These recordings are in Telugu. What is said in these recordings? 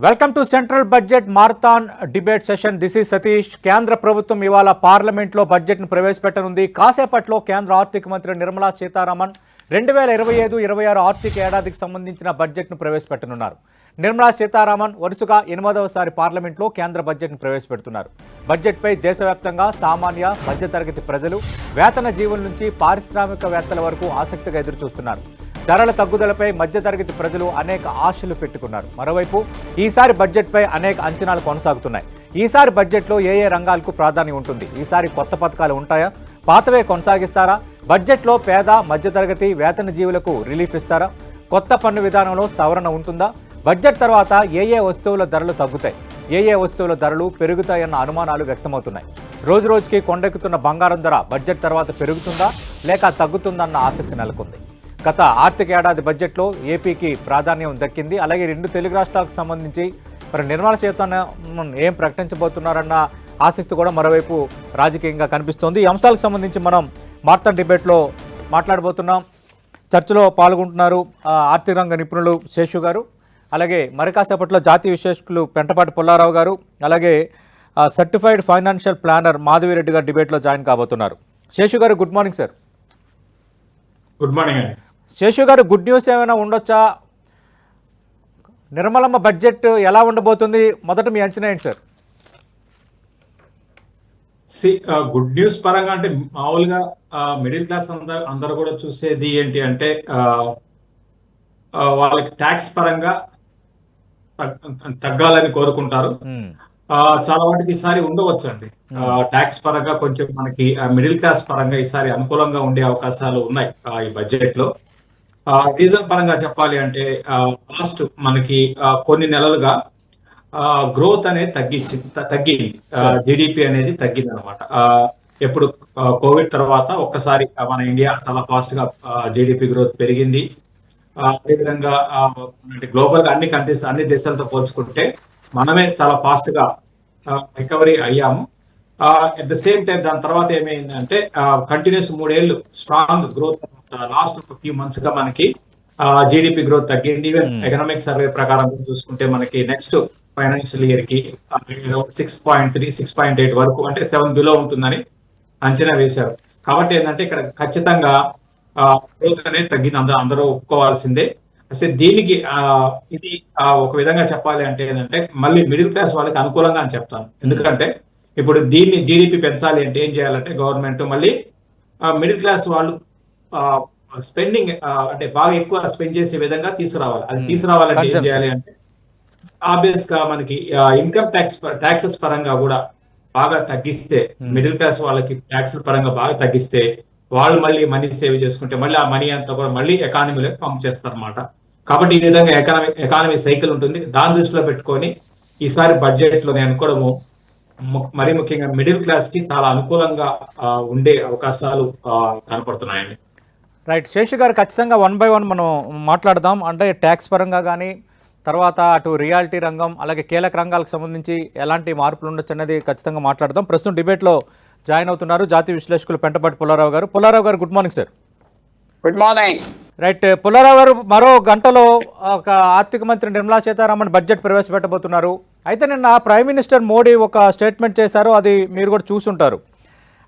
Welcome to central budget marathon debate session. This is Satish. కేంద్ర ప్రభుత్వం ఇవాళ పార్లమెంట్లో బడ్జెట్ను ప్రవేశపెట్టనుంది. కాసేపట్లో కేంద్ర ఆర్థిక మంత్రి నిర్మలా సీతారామన్ 2025-26 ఆర్థిక ఏడాదికి సంబంధించిన బడ్జెట్ను ప్రవేశపెట్టనున్నారు. నిర్మలా సీతారామన్ వరుసగా 8వసారి పార్లమెంట్లో కేంద్ర బడ్జెట్ను ప్రవేశపెడుతున్నారు. బడ్జెట్పై దేశవ్యాప్తంగా సామాన్య మధ్యతరగతి ప్రజలు, వేతన జీవుల నుంచి పారిశ్రామికవేత్తల వరకు ఆసక్తిగా ఎదురుచూస్తున్నారు. ధరల తగ్గుదలపై మధ్యతరగతి ప్రజలు అనేక ఆశలు పెట్టుకున్నారు. మరోవైపు ఈసారి బడ్జెట్పై అనేక అంచనాలు కొనసాగుతున్నాయి. ఈసారి బడ్జెట్లో ఏ రంగాలకు ప్రాధాన్యం ఉంటుంది? ఈసారి కొత్త పథకాలు ఉంటాయా? పాతవే కొనసాగిస్తారా? బడ్జెట్లో పేద మధ్యతరగతి వేతన జీవులకు రిలీఫ్ ఇస్తారా? కొత్త పన్ను విధానంలో సవరణ ఉంటుందా? బడ్జెట్ తర్వాత ఏ వస్తువుల ధరలు తగ్గుతాయి, ఏ వస్తువుల ధరలు పెరుగుతాయన్న అనుమానాలు వ్యక్తమవుతున్నాయి. రోజురోజుకి కొండెక్కుతున్న బంగారం ధర బడ్జెట్ తర్వాత పెరుగుతుందా లేక తగ్గుతుందన్న ఆసక్తి నెలకొంది. గత ఆర్థిక ఏడాది బడ్జెట్లో ఏపీకి ప్రాధాన్యం దక్కింది. అలాగే 2 తెలుగు రాష్ట్రాలకు సంబంధించి మరి నిర్మలా సీతారామన్ ఏం ప్రకటించబోతున్నారన్న ఆసక్తి కూడా మరోవైపు రాజకీయంగా కనిపిస్తోంది. ఈ అంశాలకు సంబంధించి మనం మారథాన్ డిబేట్లో మాట్లాడబోతున్నాం. చర్చలో పాల్గొంటున్నారు ఆర్థిక రంగ నిపుణులు శేషు గారు, అలాగే మరి కాసేపట్లో జాతీయ విశ్లేషకులు పెంటపాటి పుల్లారావు గారు, అలాగే సర్టిఫైడ్ ఫైనాన్షియల్ ప్లానర్ మాధవిరెడ్డి గారు డిబేట్లో జాయిన్ కాబోతున్నారు. శేషు గారు good morning sir. Good morning అండి. శేషు గారు, గుడ్ న్యూస్ ఏమైనా ఉండొచ్చా? నిర్మలమ్మ బడ్జెట్ ఎలా ఉండబోతుంది? మొదట మీ అంచనా ఏంటి సార్? గుడ్ న్యూస్ పరంగా అంటే మామూలుగా మిడిల్ క్లాస్ అందరూ కూడా చూసేది ఏంటి అంటే వాళ్ళకి ట్యాక్స్ పరంగా తగ్గాలని కోరుకుంటారు. చాలా వాటికి ఈసారి ఉండవచ్చు అండి. ట్యాక్స్ పరంగా కొంచెం మనకి మిడిల్ క్లాస్ పరంగా ఈసారి అనుకూలంగా ఉండే అవకాశాలు ఉన్నాయి ఈ బడ్జెట్ లో. రీజన్ పరంగా చెప్పాలి అంటే లాస్ట్ మనకి కొన్ని నెలలుగా గ్రోత్ అనేది తగ్గింది. జిడిపి అనేది తగ్గింది అనమాట. ఎప్పుడు కోవిడ్ తర్వాత ఒక్కసారి మన ఇండియా చాలా ఫాస్ట్ గా జిడిపి గ్రోత్ పెరిగింది. అదేవిధంగా గ్లోబల్ గా అన్ని కంట్రీస్ అన్ని దేశాలతో పోల్చుకుంటే మనమే చాలా ఫాస్ట్ గా రికవరీ అయ్యాము. అట్ ద సేమ్ టైం దాని తర్వాత ఏమైందంటే కంటిన్యూస్ 3 ఏళ్ళు strong growth. Last few months గా మనకి జిడిపి గ్రోత్ తగ్గింది. ఈవెన్ ఎకనామిక్ సర్వే ప్రకారం చూసుకుంటే మనకి నెక్స్ట్ ఫైనాన్షియల్ ఇయర్ కి 6.3, 6.8 వరకు అంటే 7 బిలో ఉంటుందని అంచనా వేశారు. కాబట్టి ఏంటంటే ఇక్కడ ఖచ్చితంగా గ్రోత్ అనేది తగ్గింది, అందరూ ఒప్పుకోవాల్సిందే. అసలు దీనికి ఇది ఒక విధంగా చెప్పాలి అంటే ఏంటంటే మళ్ళీ మిడిల్ క్లాస్ వాళ్ళకి అనుకూలంగా అని చెప్తాను. ఎందుకంటే ఇప్పుడు దీన్ని జీడిపి పెంచాలి అంటే ఏం చేయాలంటే గవర్నమెంట్ మళ్ళీ మిడిల్ క్లాస్ వాళ్ళు స్పెండింగ్ అంటే బాగా ఎక్కువ స్పెండ్ చేసే విధంగా తీసుకురావాలి. అది తీసుకురావాలంటే ఏం చేయాలి అంటే ఆబ్వియస్ గా మనకి ఇన్కమ్ ట్యాక్సెస్ పరంగా కూడా బాగా తగ్గిస్తే, మిడిల్ క్లాస్ వాళ్ళకి ట్యాక్స్ పరంగా బాగా తగ్గిస్తే వాళ్ళు మళ్ళీ మనీ సేవ్ చేసుకుంటే మళ్ళీ ఆ మనీ అంతా కూడా మళ్ళీ ఎకానమీలోకి పంప్ చేస్తారు అనమాట. కాబట్టి ఈ విధంగా ఎకానమీ సైకిల్ ఉంటుంది. దాని దృష్టిలో పెట్టుకొని ఈసారి బడ్జెట్ లో నేను అనుకోవడము మరీ ముఖ్యంగా మిడిల్ క్లాస్ కి చాలా అనుకూలంగా ఉండే అవకాశాలు కనపడుతున్నాయండి. రైట్ శేషు గారు, ఖచ్చితంగా 1 by 1 మనం మాట్లాడదాం. అంటే ట్యాక్స్ పరంగా కానీ తర్వాత అటు రియాలిటీ రంగం అలాగే కీలక రంగాలకు సంబంధించి ఎలాంటి మార్పులు ఉండొచ్చు అనేది ఖచ్చితంగా మాట్లాడదాం. ప్రస్తుతం డిబేట్లో జాయిన్ అవుతున్నారు జాతీయ విశ్లేషకులు పెంటపాటి పుల్లారావు గారు. పుల్లారావు గారు good morning sir. Good morning. Right Pullarao గారు, మరో గంటలో ఒక ఆర్థిక మంత్రి నిర్మలా సీతారామన్ బడ్జెట్ ప్రవేశపెట్టబోతున్నారు. అయితే నిన్న ప్రైమ్ మినిస్టర్ మోడీ ఒక స్టేట్మెంట్ చేశారు, అది మీరు కూడా చూసుంటారు.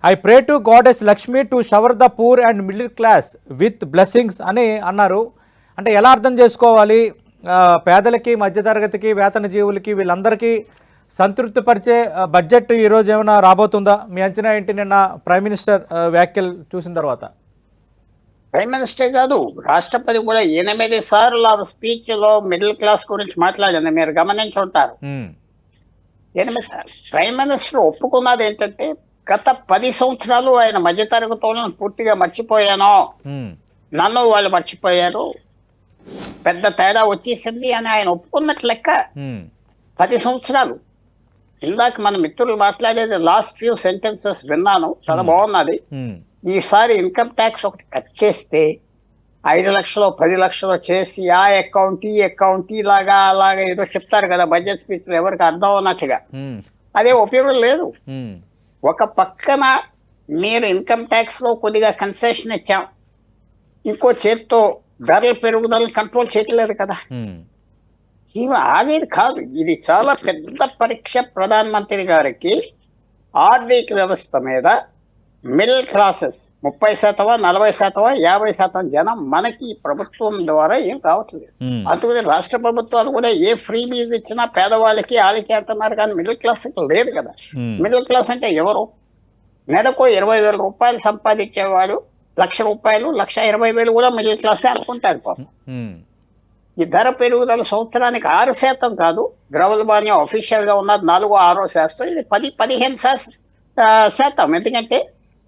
I pray to goddess Lakshmi to shower the poor and middle class with blessings అని అన్నారు. అంటే ఎలా అర్థం చేసుకోవాలి? పేదలకి మధ్యతరగతికి వేతన జీవులకి వీళ్ళందరికీ సంతృప్తిపరిచే బడ్జెట్ ఈరోజు ఏమైనా రాబోతుందా? మీ అంచనా ఏంటి నిన్న ప్రైమ్ మినిస్టర్ వ్యాఖ్యలు చూసిన తర్వాత? ప్రైమ్ మినిస్టర్ కాదు, రాష్ట్రపతి కూడా 8 సార్లు ఆ స్పీచ్ లో మిడిల్ క్లాస్ గురించి మాట్లాడింది, మీరు గమనించి ఉంటారు. 8 సార్లు ప్రైమ్ మినిస్టర్ ఒప్పుకున్నది ఏంటంటే గత 10 సంవత్సరాలు ఆయన మధ్యతరగతులను పూర్తిగా మర్చిపోయాను, నన్ను వాళ్ళు మర్చిపోయారు, పెద్ద తేడా వచ్చేసింది అని ఆయన ఒప్పుకున్నట్లు లెక్క. 10 సంవత్సరాలు. ఇందాక మన మిత్రులు మాట్లాడేది లాస్ట్ ఫ్యూ సెంటెన్సెస్ విన్నాను, చాలా బాగున్నది. ఈసారి ఇన్కమ్ ట్యాక్స్ ఒకటి కట్ చేస్తే 5 లక్షలు 10 లక్షలు చేసి ఆ అకౌంట్ ఈ అకౌంట్ ఇలాగా అలాగా ఏదో చెప్తారు కదా బడ్జెట్ స్పీచ్ లో, ఎవరికి అర్థం అన్నట్టుగా. అదే ఉపయోగం లేదు. ఒక పక్కన మీరు ఇన్కమ్ ట్యాక్స్ లో కొద్దిగా కన్సెషన్ ఇచ్చాం, ఇంకో చేత్తో ధరల పెరుగుదలను కంట్రోల్ చేయట్లేదు కదా. ఇవి ఆగేది కాదు. ఇది చాలా పెద్ద పరీక్ష ప్రధానమంత్రి గారికి. ఆర్థిక వ్యవస్థ మీద మిడిల్ క్లాసెస్ 30%, 40%, 50% జనం మనకి ఈ ప్రభుత్వం ద్వారా ఏం రావట్లేదు. అందుకని రాష్ట్ర ప్రభుత్వాలు కూడా ఏ ఫ్రీ బీజ్ ఇచ్చినా పేదవాళ్ళకి వాళ్ళకి అంటున్నారు, కానీ మిడిల్ క్లాస్ లేదు కదా. మిడిల్ క్లాస్ అంటే ఎవరు? నెలకు 20,000 రూపాయలు సంపాదించేవాడు, ₹1,00,000, ₹1,20,000 కూడా మిడిల్ క్లాసే అనుకుంటాడు పాపం. ఈ ధర పెరుగుదల సంవత్సరానికి 6% కాదు. ద్రవ్యోల్బణం అఫీషియల్ గా ఉన్నది 4-6%. ఇది 10-15%. ఎందుకంటే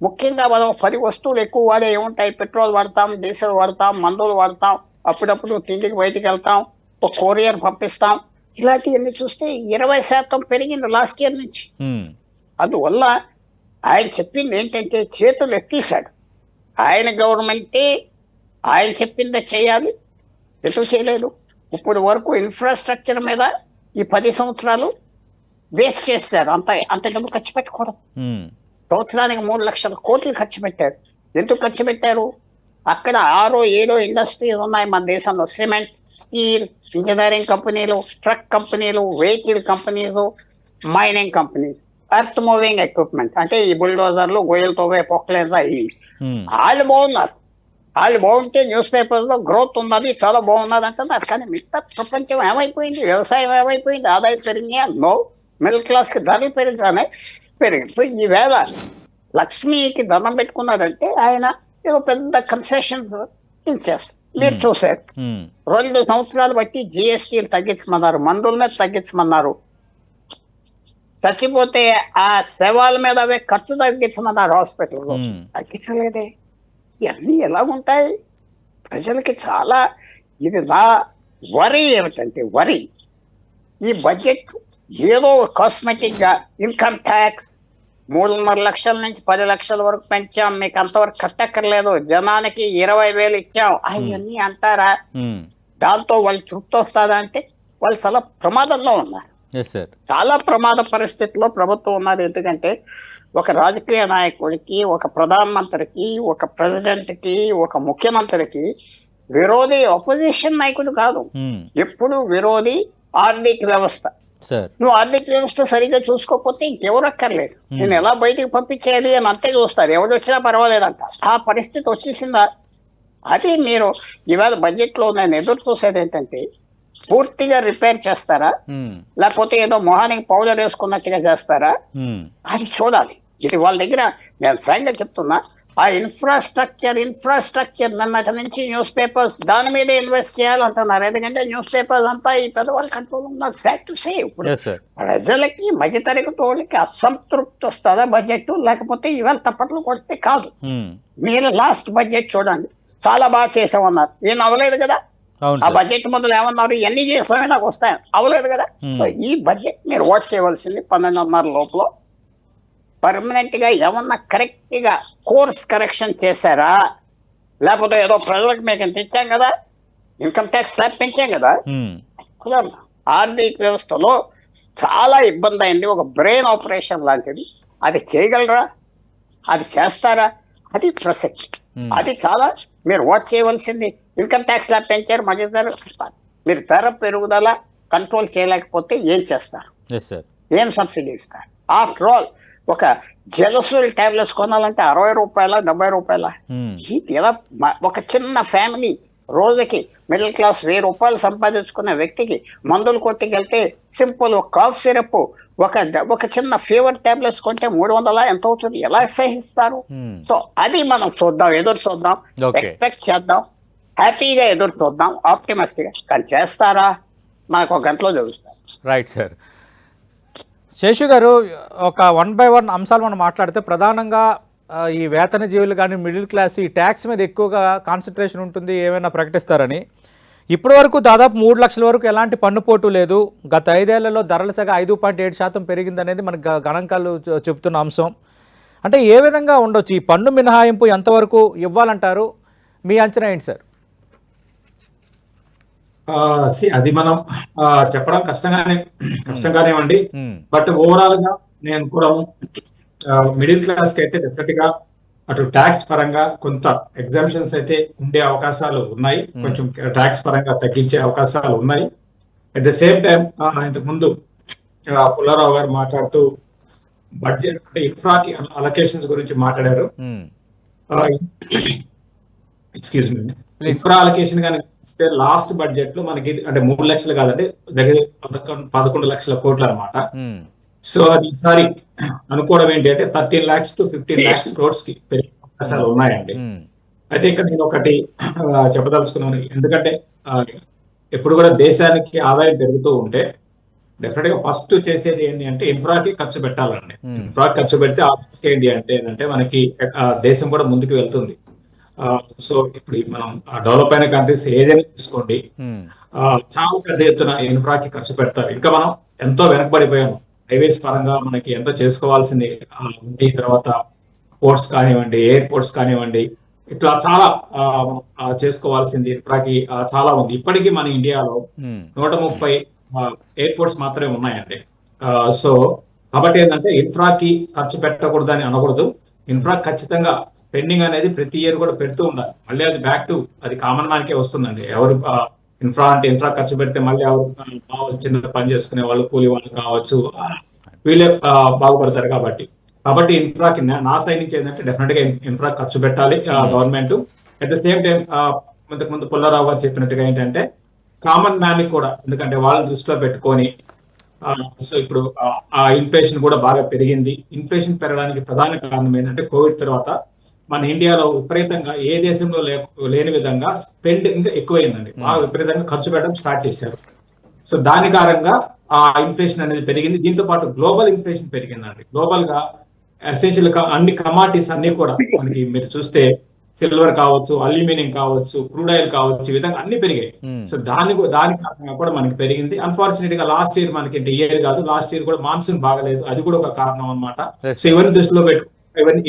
ముఖ్యంగా మనం 10 వస్తువులు ఎక్కువ వాడే ఏముంటాయి? పెట్రోల్ వాడతాం, డీజిల్ వాడతాం, మందులు వాడతాం, అప్పుడప్పుడు తిండికి బయటికి వెళ్తాం, ఒక కొరియర్ పంపిస్తాం. ఇలాంటివన్నీ చూస్తే 20% పెరిగింది లాస్ట్ ఇయర్ నుంచి. అందువల్ల ఆయన చెప్పింది ఏంటంటే చేతులు ఎత్తేసాడు. ఆయన గవర్నమెంటే ఆయన చెప్పిందే చేయాలి. ఎందుకు చేయలేదు? ఇప్పుడు వరకు ఇన్ఫ్రాస్ట్రక్చర్ మీద ఈ 10 సంవత్సరాలు వేస్ట్ చేశారు. అంత డబ్బు ఖర్చు పెట్టకూడదు. సంవత్సరానికి 3 లక్షల కోట్లు ఖర్చు పెట్టారు. ఎందుకు ఖర్చు పెట్టారు? అక్కడ 6-7 ఇండస్ట్రీస్ ఉన్నాయి మన దేశంలో. సిమెంట్, స్టీల్, ఇంజనీరింగ్ కంపెనీలు, ట్రక్ కంపెనీలు, వెహికల్ కంపెనీలు, mining companies, earth moving equipment అంటే ఈ బుల్డోజర్లు, గొయ్యలతో పొక్కలేదా ఇవి. వాళ్ళు బాగున్నారు. వాళ్ళు బాగుంటే న్యూస్ పేపర్స్ లో గ్రోత్ ఉన్నది, చాలా బాగున్నది అంటున్నారు. కానీ మిగతా ప్రపంచం ఏమైపోయింది? వ్యవసాయం ఏమైపోయింది? ఆదాయం పెరిగినాయా? నో. మిడిల్ క్లాస్ కి ధరలు పెరిగానే పెరిగిపోయి ఈవేళ లక్ష్మికి దండం పెట్టుకున్నాడంటే ఆయన ఏదో పెద్ద కన్సెషన్స్ ఇచ్చేస్తారు. మీరు చూసారు 2 సంవత్సరాలు బట్టి జిఎస్టీలు తగ్గించమన్నారు, మందుల మీద తగ్గించమన్నారు, చచ్చిపోతే ఆ శవాల మీద అవే ఖర్చు తగ్గించమన్నారు హాస్పిటల్లో. తగ్గించలేదే. ఇవన్నీ ఎలా ఉంటాయి? ప్రజలకి చాలా ఇది నా వరి ఏమిటంటే ఈ బడ్జెట్ ఏదో కాస్మెటిక్ గా ఇన్కమ్ ట్యాక్స్ 3.5 లక్షల నుంచి 10 లక్షల వరకు పెంచాం, మీకు అంతవరకు కట్టక్కర్లేదు, జనానికి 20,000 ఇచ్చాం అవన్నీ అంటారా? దాంతో వాళ్ళు తృప్తి వస్తుందా అంటే వాళ్ళు చాలా ప్రమాదంలో ఉన్నారు. చాలా ప్రమాద పరిస్థితిలో ప్రభుత్వం ఉన్నారు. ఎందుకంటే ఒక రాజకీయ నాయకుడికి, ఒక ప్రధానమంత్రికి, ఒక ప్రెసిడెంట్ కి, ఒక ముఖ్యమంత్రికి విరోధి అపోజిషన్ నాయకుడు కాదు. ఎప్పుడు విరోధి ఆర్థిక వ్యవస్థ. నువ్వు ఆర్థిక వ్యవస్థ సరిగ్గా చూసుకోకపోతే ఇంకెవరు అక్కర్లేదు, నేను ఎలా బయటికి పంపించేయాలి అని అంతే చూస్తారు. ఎవరు వచ్చినా పర్వాలేదంట. ఆ పరిస్థితి వచ్చేసిందా? అది మీరు ఇవాళ బడ్జెట్ లో నేను ఎదురు చూసేది ఏంటంటే పూర్తిగా రిపేర్ చేస్తారా, లేకపోతే ఏదో మొహానికి పౌడర్ వేసుకున్నట్టుగా చేస్తారా? అది చూడాలి. ఇది వాళ్ళ దగ్గర నేను ఫ్రాంక్ గా చెప్తున్నా, ఆ ఇన్ఫ్రాస్ట్రక్చర్ నిన్నటి నుంచి న్యూస్ పేపర్స్ దాని మీద ఇన్వెస్ట్ చేయాలంటున్నారు. ఎందుకంటే న్యూస్ పేపర్స్ అంతా ఈ పెద్దవాళ్ళ కంట్రోల్ ఉన్నారు. ఫ్యాక్ట్ సే ఇప్పుడు ప్రజలకి మధ్యతరగతి వాళ్ళకి అసంతృప్తి వస్తుందా బడ్జెట్? లేకపోతే ఇవాళ తప్పట్లు కొడితే కాదు. మీరు లాస్ట్ బడ్జెట్ చూడండి, చాలా బాగా చేసామన్నారు. ఏం అవ్వలేదు కదా. ఆ బడ్జెట్ ముందు ఏమన్నారు? ఎన్ని చేసామే నాకు వస్తాయి, అవ్వలేదు కదా. ఈ బడ్జెట్ మీరు వాచ్ చేయవలసింది 12:30 లోపల పర్మనెంట్ గా ఏమన్నా కరెక్ట్ గా కోర్స్ కరెక్షన్ చేశారా? లేకపోతే ఏదో ప్రజలకు మీకు ఇంత ఇచ్చాం కదా, ఇన్కమ్ ట్యాక్స్ స్లాబ్ పెంచాం కదా. ఆర్థిక వ్యవస్థలో చాలా ఇబ్బంది అయింది. ఒక బ్రెయిన్ ఆపరేషన్ లాంటిది. అది చేయగలరా? అది చేస్తారా? అది ప్రసక్తి. అది చాలా మీరు వాచ్ చేయవలసింది. ఇన్కమ్ ట్యాక్స్ స్లాబ్ పెంచారు, మధ్య ధర మీరు ధర పెరుగుదల కంట్రోల్ చేయలేకపోతే ఏం చేస్తారు? ఏం సబ్సిడీ ఇస్తారు? ఆఫ్టర్ ఆల్ ఒక జెలసోల్ టాబ్లెట్స్ కొనాలంటే 60 రూపాయల 70 రూపాయల. ఇలా ఒక చిన్న ఫ్యామిలీ రోజుకి మిడిల్ క్లాస్ 1000 రూపాయలు సంపాదించుకున్న వ్యక్తికి మందులు కొట్టుకెళ్తే సింపుల్ ఒక కాఫ్ సిరప్, ఒక చిన్న ఫీవర్ టాబ్లెట్స్ కొంటే 300 ఎంత అవుతుంది? ఎలా సహిస్తారు? సో అది మనం చూద్దాం, ఎదురు చూద్దాం, ఎక్స్పెక్ట్ చేద్దాం, హ్యాపీగా ఎదురు చూద్దాం, ఆప్టిమిస్టిక్ గా. కానీ చేస్తారా? మనకు 1 గంటలో తెలుస్తుంది. Right sir. శేషు గారు, ఒక 1 by 1 అంశాలు మనం మాట్లాడితే ప్రధానంగా ఈ వేతన జీవులు కానీ మిడిల్ క్లాస్ ఈ ట్యాక్స్ మీద ఎక్కువగా కాన్సన్ట్రేషన్ ఉంటుంది ఏమైనా ప్రకటిస్తారని. ఇప్పటి వరకు దాదాపు 3 లక్షల వరకు ఎలాంటి పన్నుపోటు లేదు. గత 5 ఏళ్లలో ధరల సగం 5.7% పెరిగిందనేది మనకు గణాంకాలు చెప్తున్న అంశం. అంటే ఏ విధంగా ఉండొచ్చు? ఈ పన్ను మినహాయింపు ఎంతవరకు ఇవ్వాలంటారు? మీ అంచనా ఏంటి సార్? అది మనం చెప్పడం కష్టంగానే అండి. బట్ ఓవరాల్ గా నేను కూడా మిడిల్ క్లాస్ కి అయితే డెఫినెట్ గా అటు ట్యాక్స్ పరంగా కొంత ఎగ్జామ్షన్స్ అయితే ఉండే అవకాశాలు ఉన్నాయి, కొంచెం ట్యాక్స్ పరంగా తగ్గించే అవకాశాలు ఉన్నాయి. అట్ ద సేమ్ టైం ఇంతకు ముందు పుల్లారావు గారు మాట్లాడుతూ బడ్జెట్ అంటే ఇన్ఫ్రాకి అలొకేషన్స్ గురించి మాట్లాడారు. ఎక్స్క్యూజ్ మీ, ఇన్ఫ్రా అలొకేషన్ కానీ లాస్ట్ బడ్జెట్ లో మనకి అంటే 3 లక్షలు కాదంటే దగ్గర 11 లక్షల కోట్లు అనమాట. సో అది ఈసారి అనుకోవడం ఏంటి అంటే 13 lakhs to 15 lakhs crores కి పెరిగే అవకాశాలు ఉన్నాయండి. అయితే ఇక్కడ నేను ఒకటి చెప్పదలుచుకున్నాను. ఎందుకంటే ఎప్పుడు కూడా దేశానికి ఆదాయం పెరుగుతూ ఉంటే డెఫినెట్ గా ఫస్ట్ చేసేది ఏంటి అంటే ఇన్ఫ్రాకి ఖర్చు పెట్టాలండి. ఇన్ఫ్రాకి ఖర్చు పెడితే ఆబ్వియస్గా ఏంటి అంటే ఏంటంటే మనకి దేశం కూడా ముందుకు వెళ్తుంది. సో ఇప్పుడు మనం డెవలప్ అయిన కంట్రీస్ ఏదైనా తీసుకోండి, చాలా పెద్ద ఎత్తున ఇన్ఫ్రాకి ఖర్చు పెడతారు. ఇంకా మనం ఎంతో వెనకబడిపోయాము. హైవేస్ పరంగా మనకి ఎంతో చేసుకోవాల్సింది ఉంది. తర్వాత పోర్ట్స్ కానివ్వండి, ఎయిర్పోర్ట్స్ కానివ్వండి, ఇట్లా చాలా చేసుకోవాల్సింది ఇన్ఫ్రాకి చాలా ఉంది. ఇప్పటికీ మన ఇండియాలో 130 ఎయిర్పోర్ట్స్ మాత్రమే ఉన్నాయండి. సో కాబట్టి ఏంటంటే ఇన్ఫ్రాకి ఖర్చు పెట్టకూడదని అనకూడదు. ఇన్ఫ్రా ఖచ్చితంగా స్పెండింగ్ అనేది ప్రతి ఇయర్ కూడా పెడుతూ ఉండాలి. మళ్ళీ అది బ్యాక్ టు అది కామన్ మ్యాన్కే వస్తుందండి. ఎవరు ఇన్ఫ్రా ఖర్చు పెడితే మళ్ళీ ఎవరు చిన్న పని చేసుకునే వాళ్ళు, కూలి వాళ్ళు కావచ్చు, వీళ్ళే బాగుపడతారు. కాబట్టి ఇన్ఫ్రాకి నా సైడ్ నుంచి ఏంటంటే డెఫినెట్ గా ఇన్ఫ్రా ఖర్చు పెట్టాలి government. At the same time ఇంతకుముందు పుల్లారావు గారు చెప్పినట్టుగా ఏంటంటే కామన్ మ్యాన్ కూడా, ఎందుకంటే వాళ్ళని దృష్టిలో పెట్టుకొని సో ఇప్పుడు ఆ ఇన్ఫ్లేషన్ కూడా బాగా పెరిగింది. ఇన్ఫ్లేషన్ పెరగడానికి ప్రధాన కారణం ఏంటంటే కోవిడ్ తర్వాత మన ఇండియాలో విపరీతంగా ఏ దేశంలో లేని విధంగా స్పెండ్ ఇంకా ఎక్కువైందండి. బాగా విపరీతంగా ఖర్చు పెట్టడం స్టార్ట్ చేశారు. సో దాని కారణంగా ఆ ఇన్ఫ్లేషన్ అనేది పెరిగింది. దీంతో పాటు గ్లోబల్ ఇన్ఫ్లేషన్ పెరిగిందండి. గ్లోబల్ గా ఎసెన్షియల్ అన్ని కమాడిటీస్ అన్ని కూడా మనకి మీరు చూస్తే సిల్వర్ కావచ్చు, అల్యూమినియం కావచ్చు, క్రూడ్ ఆయిల్ కావచ్చు, ఈ విధంగా అన్ని పెరిగాయి. సో దాని కారణంగా కూడా మనకి పెరిగింది. అన్ఫార్చునేట్ గా లాస్ట్ ఇయర్ మనకి ఇయర్ కాదు, లాస్ట్ ఇయర్ కూడా మాన్సూన్ బాగలేదు, అది కూడా ఒక కారణం అనమాట. సో ఇవన్నీ దృష్టిలో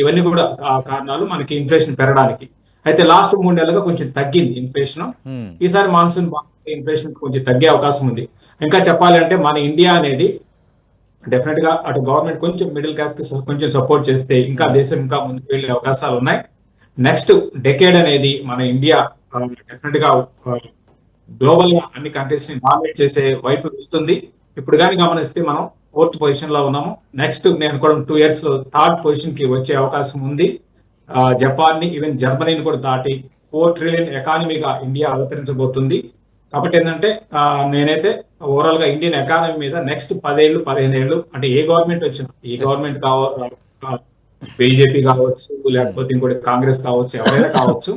ఇవన్నీ కూడా కారణాలు మనకి ఇన్ఫ్లేషన్ పెరగడానికి. అయితే లాస్ట్ 3 నెలలుగా కొంచెం తగ్గింది ఇన్ఫ్లేషన్. ఈసారి మాన్సూన్ ఇన్ఫ్లేషన్ కొంచెం తగ్గే అవకాశం ఉంది. ఇంకా చెప్పాలంటే మన ఇండియా అనేది డెఫినెట్ గా అటు గవర్నమెంట్ కొంచెం మిడిల్ క్లాస్ కి కొంచెం సపోర్ట్ చేస్తే ఇంకా దేశం ఇంకా ముందుకు వెళ్లే అవకాశాలు ఉన్నాయి. నెక్స్ట్ డెకేడ్ అనేది మన ఇండియా డెఫినెట్ గా గ్లోబల్ గా అన్ని కంట్రీస్ ని డామినేట్ చేసే వైపు వెళ్తుంది. ఇప్పుడు కానీ గమనిస్తే మనం 4th పొజిషన్ లో ఉన్నాము. నెక్స్ట్ నేను కూడా 2 years లో 3rd పొజిషన్ కి వచ్చే అవకాశం ఉంది. జపాన్ ని, ఈవెన్ జర్మనీని కూడా దాటి 4 trillion ఎకానమీగా ఇండియా అవతరించబోతుంది. కాబట్టి ఏంటంటే నేనైతే ఓవరాల్ గా ఇండియన్ ఎకానమీ మీద నెక్స్ట్ 10 ఏళ్ళు 15 ఏళ్ళు అంటే ఏ గవర్నమెంట్ వచ్చినా, ఈ గవర్నమెంట్ బీజేపీ కావచ్చు, లేకపోతే ఇంకోటి కాంగ్రెస్ కావచ్చు, ఎవరైనా కావచ్చు,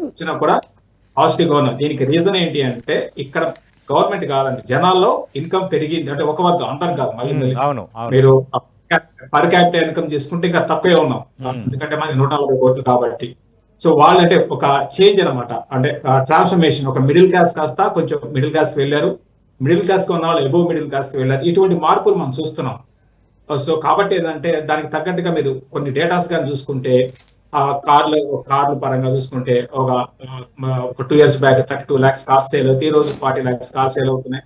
వచ్చినా కూడా పాజిటివ్ గా ఉన్నారు. దీనికి రీజన్ ఏంటి అంటే ఇక్కడ గవర్నమెంట్ కాదండి, జనాల్లో ఇన్కమ్ పెరిగింది. అంటే ఒక వర్గం అందరం కాదు, మళ్ళీ మీరు పర్ క్యాపిటల్ ఇన్కమ్ చేసుకుంటే ఇంకా తక్కువే ఉన్నాం, ఎందుకంటే మనకి 140 కోట్లు కాబట్టి. సో వాళ్ళంటే ఒక చేంజ్ అనమాట, అంటే ట్రాన్స్ఫర్మేషన్. ఒక మిడిల్ క్లాస్ కాస్త కొంచెం మిడిల్ క్లాస్ కి వెళ్ళారు, మిడిల్ క్లాస్ కి ఉన్న వాళ్ళు ఎబోవ్ మిడిల్ క్లాస్ కి వెళ్ళారు. ఇటువంటి మార్పులు మనం చూస్తున్నాం. సో కాబట్టి ఏంటంటే దానికి తగ్గట్టుగా మీరు కొన్ని డేటాస్ కానీ చూసుకుంటే కార్లు పరంగా చూసుకుంటే ఒక 2 years back 32 lakhs cars sale అవుతాయి, ఈ రోజు 40 lakhs కార్స్ సేల్ అవుతున్నాయి.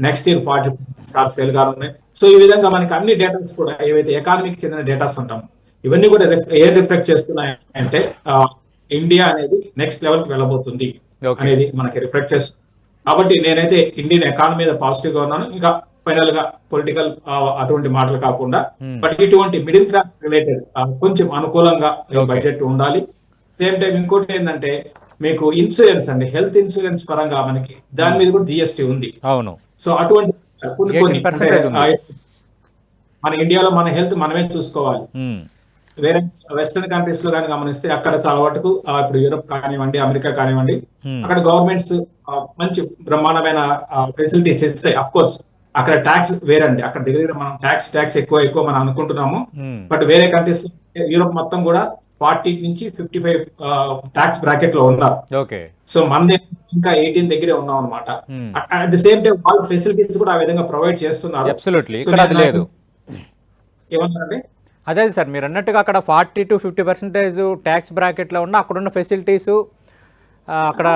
నెక్స్ట్ ఇయర్ 40 కార్స్ సేల్ గా ఉన్నాయి. సో ఈ విధంగా మనకి అన్ని డేటాస్ కూడా ఏవైతే ఎకానమీకి చెందిన డేటాస్ అంటాం, ఇవన్నీ కూడా ఏం రిఫ్లెక్ట్ చేస్తున్నాయి అంటే ఇండియా అనేది నెక్స్ట్ లెవెల్ కి వెళ్ళబోతుంది అనేది మనకి రిఫ్లెక్ట్ చేస్తుంది. కాబట్టి నేనైతే ఇండియన్ ఎకానమీ మీద పాజిటివ్ గా ఉన్నాను. ఇంకా ఫైనల్ గా పొలిటికల్ అటువంటి మాటలు కాకుండా బట్ ఇటువంటి మిడిల్ క్లాస్ రిలేటెడ్ కొంచెం అనుకూలంగా బడ్జెట్ ఉండాలి. సేమ్ టైం ఇంకోటి ఏంటంటే మీకు ఇన్సూరెన్స్ అండి, హెల్త్ ఇన్సూరెన్స్ పరంగా మనకి దాని మీద కూడా జిఎస్టీ ఉంది. అవును. సో అటువంటి కొన్ని మన ఇండియాలో మన హెల్త్ మనమే చూసుకోవాలి. వేరే వెస్టర్న్ కంట్రీస్ లో కానీ గమనిస్తే అక్కడ చాలా వరకు ఇప్పుడు యూరోప్ కానివ్వండి, అమెరికా కానివ్వండి, అక్కడ గవర్నమెంట్స్ మంచి బ్రహ్మాండమైన ఫెసిలిటీస్ ఇస్తాయి. అఫ్ కోర్స్ అక్కడ ట్యాక్స్ వేరండి, అక్కడ దగ్గర మనం ట్యాక్స్ ఎక్కువ మనం అనుకుంటున్నాము. బట్ వేరే కంట్రీస్ యూరోప్ మొత్తం కూడా 40 నుంచి 55 ట్యాక్స్ బ్రాకెట్ లో ఉన్నారు. సో మన ఇంకా 18 దగ్గరే ఉన్నాం అనమాట. అట్ ది సేమ్ టైం వాళ్ళ ఫెసిలిటీస్ కూడా ఆ విధంగా ప్రొవైడ్ చేస్తున్నారు. ఏమన్నారంటే అదే సార్ మీరు అన్నట్టుగా అక్కడ 40 to 50% ట్యాక్స్ బ్రాకెట్లో ఉన్న అక్కడున్న ఫెసిలిటీస్ అక్కడ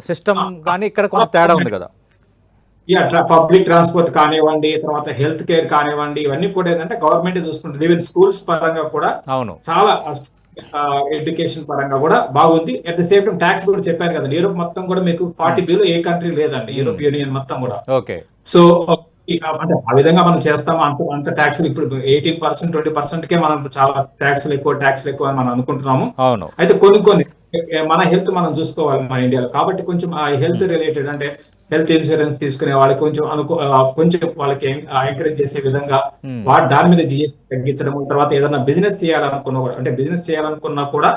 సిస్టమ్ కానీ ఇక్కడ కొంత తేడా ఉంది కదా. పబ్లిక్ ట్రాన్స్పోర్ట్ కానివ్వండి, తర్వాత హెల్త్ కేర్ కానివ్వండి, ఇవన్నీ కూడా ఏంటంటే గవర్నమెంట్ చూసుకుంటుంది. ఈవెన్ స్కూల్స్ పరంగా కూడా అవును చాలా ఎడ్యుకేషన్ పరంగా కూడా బాగుంది. At the same time tax కూడా చెప్పాను కదా, యూరోప్ మొత్తం కూడా మీకు 40B లో ఏ కంట్రీ లేదండి, యూరోప్ యూనియన్ మొత్తం కూడా. ఓకే. సో అంటే ఆ విధంగా మనం చేస్తాం, అంత ట్యాక్స్ ఇప్పుడు 18% 20% కే మనం చాలా ట్యాక్స్లు ఎక్కువ అని మనం అనుకుంటున్నాము. అవును. అయితే కొన్ని మన హెల్త్ మనం చూసుకోవాలి మన ఇండియాలో, కాబట్టి కొంచెం ఆ హెల్త్ రిలేటెడ్ అంటే హెల్త్ ఇన్సూరెన్స్ తీసుకునే వాళ్ళకి కొంచెం కొంచెం వాళ్ళకి ఎంకరేజ్ చేసే విధంగా దాని మీద జిఎస్టీ తగ్గించడం. తర్వాత ఏదైనా బిజినెస్ చేయాలనుకున్నా కూడా, అంటే బిజినెస్ చేయాలనుకున్నా కూడా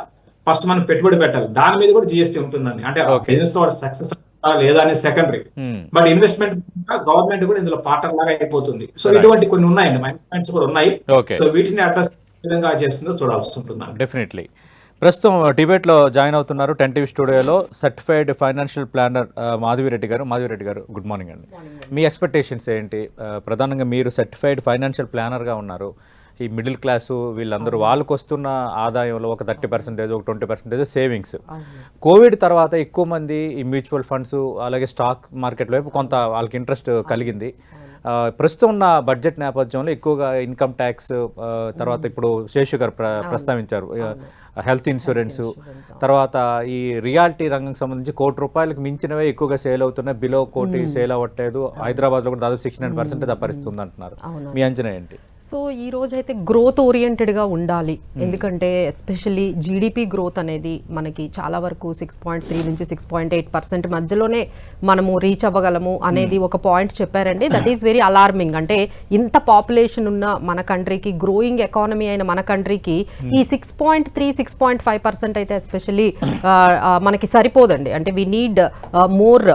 ఫస్ట్ మనం పెట్టుబడి పెట్టాలి, దాని మీద కూడా జిఎస్టీ ఉంటుందండి. అంటే బిజినెస్ లో సక్సెస్ లేదా అనేది సెకండరీ, బట్ ఇన్వెస్ట్మెంట్ గవర్నమెంట్ కూడా ఇందులో పార్ట్నర్ లాగా అయిపోతుంది. సో ఇటువంటి కొన్ని ఉన్నాయండి, మైనస్ కూడా ఉన్నాయి. సో వీటిని అడ్రస్ విధంగా చేస్తుందో చూడాల్సి ఉంటుంది. డెఫినెట్లీ. ప్రస్తుతం డిబేట్లో జాయిన్ అవుతున్నారు 10TV స్టూడియోలో సర్టిఫైడ్ ఫైనాన్షియల్ ప్లానర్ మాధవిరెడ్డి గారు. గుడ్ మార్నింగ్ అండి. మీ ఎక్స్పెక్టేషన్స్ ఏంటి? ప్రధానంగా మీరు సర్టిఫైడ్ ఫైనాన్షియల్ ప్లానర్గా ఉన్నారు. ఈ మిడిల్ క్లాసు వీళ్ళందరూ వాళ్ళకు వస్తున్న ఆదాయంలో ఒక 30%, ఒక 20% సేవింగ్స్. కోవిడ్ తర్వాత ఎక్కువ మంది ఈ మ్యూచువల్ ఫండ్స్ అలాగే స్టాక్ మార్కెట్ వైపు కొంత వాళ్ళకి ఇంట్రెస్ట్ కలిగింది. ప్రస్తుతం ఉన్న బడ్జెట్ నేపథ్యంలో ఎక్కువగా ఇన్కమ్ ట్యాక్స్, తర్వాత ఇప్పుడు శేషు గారు ప్రస్తావించారు హెల్త్ ఇన్సూరెన్స్, తర్వాత ఈ రియాలిటీ రంగం సంబంధించి ₹1,00,00,000 మించినవే ఎక్కువగా సేల్ అవుతున్నాయి, బిలో ₹1,00,00,000 సేల్ అవ్వట్లేదు. హైదరాబాద్లో కూడా దాదాపు 69% పరిస్థితుంది అంటున్నారు. మీ అంచనా ఏంటి? సో ఈ రోజు అయితే గ్రోత్ ఓరియంటెడ్గా ఉండాలి, ఎందుకంటే ఎస్పెషల్లీ జీడిపి గ్రోత్ అనేది మనకి చాలా వరకు 6.3 నుంచి 6.8% మధ్యలోనే మనము రీచ్ అవ్వగలము అనేది ఒక పాయింట్ చెప్పారండి. That is very alarming. అంటే ఇంత పాపులేషన్ ఉన్న మన కంట్రీకి, గ్రోయింగ్ ఎకానమీ అయిన మన కంట్రీకి ఈ 6.3, 6.5% అయితే ఎస్పెషల్లీ మనకి సరిపోదండి. అంటే we need more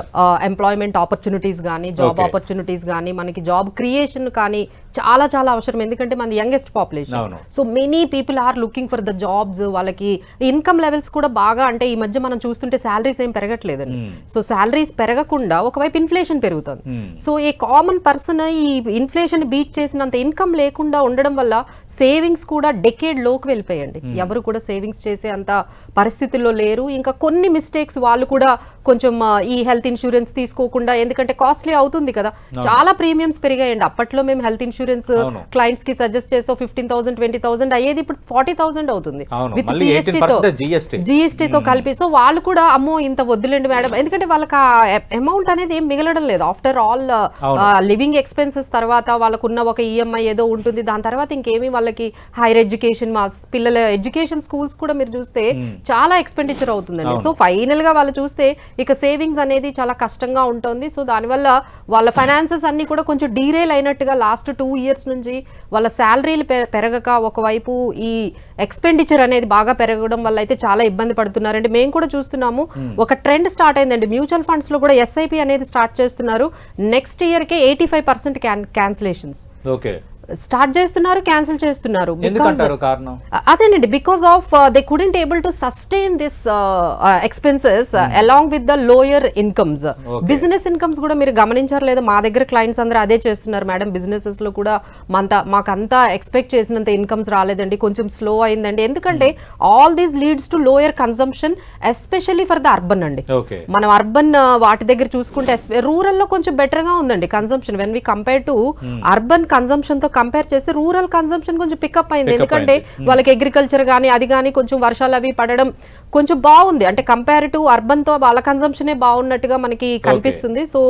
employment opportunities కానీ, జాబ్ ఆపర్చునిటీస్ కానీ, మనకి జాబ్ క్రియేషన్ కానీ చాలా చాలా అవసరం, ఎందుకంటే మన youngest population. So many people are looking for the jobs. వాళ్ళకి ఇన్కమ్ లెవెల్స్ కూడా బాగా, అంటే ఈ మధ్య మనం చూస్తుంటే శాలరీస్ ఏం పెరగట్లేదండి. సో శాలరీస్ పెరగకుండా ఒకవైపు ఇన్ఫ్లేషన్ పెరుగుతుంది. సో ఏ కామన్ పర్సన్ ఈ ఇన్ఫ్లేషన్ బీట్ చేసినంత ఇన్కమ్ లేకుండా ఉండడం వల్ల సేవింగ్స్ కూడా డెకేడ్ లోకి వెళ్ళిపోయండి. ఎవరు కూడా సేవింగ్స్ చేసే అంత పరిస్థితుల్లో లేరు. ఇంకా కొన్ని మిస్టేక్స్ వాళ్ళు కూడా కొంచెం ఈ హెల్త్ ఇన్సూరెన్స్ తీసుకోకుండా, ఎందుకంటే కాస్ట్లీ అవుతుంది కదా, చాలా ప్రీమియమ్స్ పెరిగాయండి. అప్పట్లో మేము హెల్త్ ఇన్సూరెన్స్ క్లయింట్స్ కి సజెస్ట్ చేస్తే 15,000 20,000 అయ్యేది, ఇప్పుడు 40,000 అవుతుంది విత్ జిఎస్టీతో కలిపి. సో వాళ్ళు కూడా అమ్మో ఇంత వద్దులేండి మేడం, ఎందుకంటే వాళ్ళకి ఆ అమౌంట్ అనేది ఏం మిగలడం లేదు. ఆఫ్టర్ ఆల్ లివింగ్ ఎక్స్పెన్సెస్ తర్వాత వాళ్ళకున్న ఒక ఈఎంఐ ఏదో ఉంటుంది, దాని తర్వాత ఇంకేమీ వాళ్ళకి హైయర్ ఎడ్యుకేషన్, పిల్లల ఎడ్యుకేషన్ స్కూల్స్ కూడా మీరు చూస్తే చాలా ఎక్స్పెండిచర్ అవుతుందండి. సో ఫైనల్ గా వాళ్ళు చూస్తే ఇక సేవింగ్స్ అనేది చాలా కష్టంగా ఉంటుంది. సో దానివల్ల వాళ్ళ ఫైనాన్సెస్ అన్ని కూడా కొంచెం డీరేల్ అయినట్టుగా లాస్ట్ 2 years నుంచి వాళ్ళ శాలరీలు పెరగక, ఒకవైపు ఈ ఎక్స్పెండిచర్ అనేది బాగా పెరగడం వల్ల అయితే చాలా ఇబ్బంది పడుతున్నారండి. మేము కూడా చూస్తున్నాము, ఒక ట్రెండ్ స్టార్ట్ అయిందండి. మ్యూచువల్ ఫండ్స్ లో కూడా ఎస్ఐపి అనేది స్టార్ట్ చేస్తున్నారు. నెక్స్ట్ ఇయర్ కే 85% క్యాన్సిలేషన్స్ స్టార్ట్ చేస్తున్నారు, క్యాన్సిల్ చేస్తున్నారు. అదేనండి, because of they couldn't able to sustain this expenses along with the lower incomes. Business incomes కూడా మీరు గమనించారు లేదా, మా దగ్గర క్లయింట్స్ అందరూ అదే చేస్తున్నారు మేడం, బిజినెసెస్ లో కూడా మాకంతా ఎక్స్పెక్ట్ చేసినంత ఇన్కమ్స్ రాలేదండి, కొంచెం స్లో అయిందండి. ఎందుకంటే all these leads to lower consumption, especially for the urban అండి. మనం అర్బన్ వాటి దగ్గర చూసుకుంటే రూరల్ లో కొంచెం బెటర్ గా ఉందండి consumption. When we compare to urban consumption తో కంపేర్ చేస్తే రూరల్ కన్సంప్షన్ కొంచెం పికప్ అయింది, ఎందుకంటే వాళ్ళకి అగ్రికల్చర్ కానీ అది కానీ కొంచెం వర్షాలు అవి పడడం కొంచెం బాగుంది. అంటే కంపేర్ టు అర్బన్ తో వాళ్ళ కన్సంప్షనే బాగున్నట్టుగా మనకి కనిపిస్తుంది. సో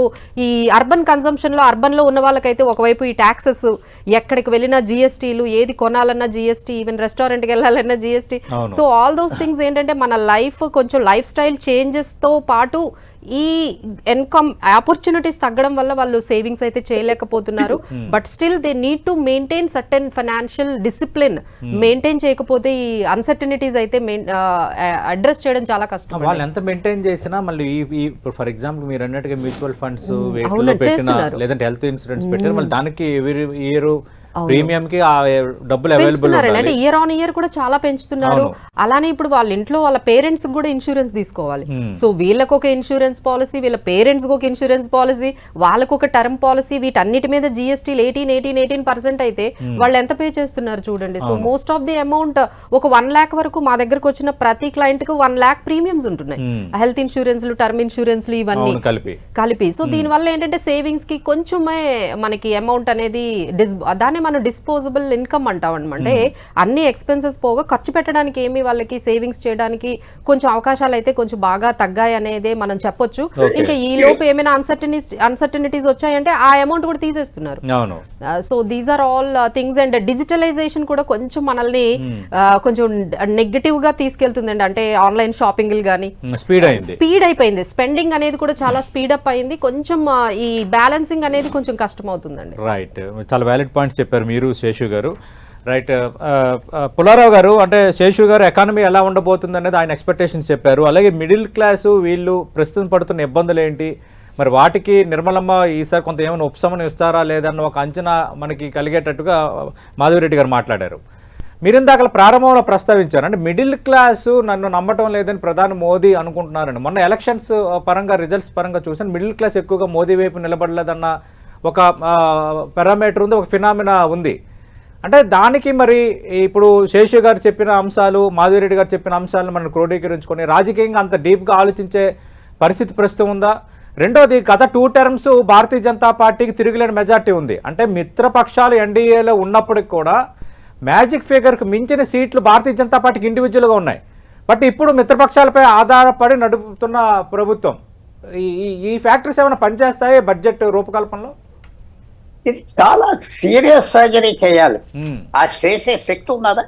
ఈ అర్బన్ కన్సంప్షన్ లో, అర్బన్ లో ఉన్న వాళ్ళకైతే ఒకవైపు ఈ ట్యాక్సెస్, ఎక్కడికి వెళ్ళినా జిఎస్టీలు, ఏది కొనాలన్నా జిఎస్టీ, ఈవెన్ రెస్టారెంట్ కి వెళ్ళాలన్నా GST. So all those things ఏంటంటే మన లైఫ్ కొంచెం లైఫ్ స్టైల్ చేంజెస్ తో పాటు ఈ ఇన్కమ్ ఆపర్చునిటీస్ తగ్గడం వల్ల వాళ్ళు సేవింగ్స్ అయితే చేయలేకపోతున్నారు. But still they need to maintain certain financial discipline. Maintain చేయకపోతే ఈ అన్సర్టనిటీస్ అయితే అడ్రస్ చేయడం చాలా కష్టం. వాళ్ళు ఎంత మెయింటైన్ చేసినా మళ్ళీ ఫర్ ఎగ్జాంపుల్ మీరు అన్నట్టుగా మ్యూచువల్ ఫండ్స్ పెట్టినా, లేదంటే హెల్త్ ఇన్సూరెన్స్ పెట్టినా, మళ్ళీ దానికి ఎవరీ ఇయర్ ప్రీమియం కి ఆ డబ్బులు అవైలబుల్ అంటే ఇయర్ ఆన్ ఇయర్ కూడా చాలా పెంచుతున్నారు. అలానే ఇప్పుడు వాళ్ళ ఇంట్లో వాళ్ళ పేరెంట్స్ కూడా ఇన్సూరెన్స్ తీసుకోవాలి. సో వీళ్ళకి ఒక ఇన్సూరెన్స్ పాలసీ, వీళ్ళ పేరెంట్స్ ఒక ఇన్సూరెన్స్ పాలసీ, వాళ్ళకు ఒక టర్మ్ పాలసీ, వీటన్నిటి మీద జిఎస్టీలు 18% అయితే వాళ్ళు ఎంత పే చేస్తున్నారు చూడండి. So most of the amount ఒక 1 lakh వరకు మా దగ్గరకు వచ్చిన ప్రతి క్లయింట్ కు 1 lakh ప్రీమియమ్స్ ఉంటున్నాయి, హెల్త్ ఇన్సూరెన్స్లు, టర్మ్ ఇన్సూరెన్స్లు ఇవన్నీ కలిపి. సో దీని వల్ల ఏంటంటే సేవింగ్స్ కి కొంచెమే మనకి అమౌంట్ అనేది దాన్ని దాన్నే మనం డిస్పోజబుల్ ఇన్కమ్ అంటాం అనమాట. అంటే అన్ని ఎక్స్పెన్సెస్ పోగా ఖర్చు పెట్టడానికి ఏమి వాళ్ళకి సేవింగ్స్ చేయడానికి కొంచెం అవకాశాలు అయితే కొంచెం బాగా తగ్గాయి అనేదే మనం చెప్పొచ్చు. ఇంకా ఈ లోపు ఏమైనా అన్సర్టనిటీస్ వచ్చాయంటే ఆ అమౌంట్ కూడా తీసేస్తున్నారు. So these are all things. And digitalization కూడా కొంచెం మనల్ని కొంచెం నెగటివ్ గా తీసుకెళ్తుందండి. అంటే ఆన్లైన్ షాపింగ్ కానీ స్పీడ్ అయిపోయింది, స్పెండింగ్ అనేది కూడా చాలా స్పీడ్ అప్ అయింది. కొంచెం ఈ బ్యాలెన్సింగ్ అనేది కొంచెం కష్టం అవుతుందండి. రైట్, చాలా వ్యాలిడ్ పాయింట్స్ చెప్పారు మీరు శేషు గారు. రైట్, పుల్లారావు గారు, అంటే శేషు గారు ఎకానమీ ఎలా ఉండబోతుంది అనేది ఆయన ఎక్స్పెక్టేషన్స్ చెప్పారు. అలాగే మిడిల్ క్లాసు వీళ్ళు ప్రస్తుతం పడుతున్న ఇబ్బందులు ఏంటి, మరి వాటికి నిర్మలమ్మ ఈసారి కొంత ఏమైనా ఉపశమనం ఇస్తారా లేదన్న ఒక అంచనా మనకి కలిగేటట్టుగా మాధవిరెడ్డి గారు మాట్లాడారు. మీరు ఇందాక ప్రారంభంలో ప్రస్తావించారు, అంటే మిడిల్ క్లాసు నన్ను నమ్మటం లేదని ప్రధాని మోదీ అనుకుంటున్నారండి. మొన్న ఎలక్షన్స్ పరంగా రిజల్ట్స్ పరంగా చూసాను, మిడిల్ క్లాస్ ఎక్కువగా మోదీ వైపు నిలబడలేదన్న ఒక పారామీటర్ ఉంది, ఒక ఫినామినా ఉంది. అంటే దానికి మరి ఇప్పుడు శేషు గారు చెప్పిన అంశాలు, మాధవిరెడ్డి గారు చెప్పిన అంశాలను మనం క్రోడీకరించుకొని రాజకీయంగా అంత డీప్గా ఆలోచించే పరిస్థితి ప్రస్తుతం ఉందా? రెండోది, గత 2 టర్మ్స్ భారతీయ జనతా పార్టీకి తిరుగులేని మెజార్టీ ఉంది. అంటే మిత్రపక్షాలు ఎన్డీఏలో ఉన్నప్పటికి కూడా మ్యాజిక్ ఫిగర్కి మించిన సీట్లు భారతీయ జనతా పార్టీకి ఇండివిజువల్గా ఉన్నాయి. బట్ ఇప్పుడు మిత్రపక్షాలపై ఆధారపడి నడుపుతున్న ప్రభుత్వం, ఈ ఫ్యాక్టర్స్ ఏమైనా పనిచేస్తాయి బడ్జెట్ రూపకల్పనలో? ఇది చాలా సీరియస్ సర్జరీ చేయాలి. ఆ చేసే శక్తి ఉన్నదా?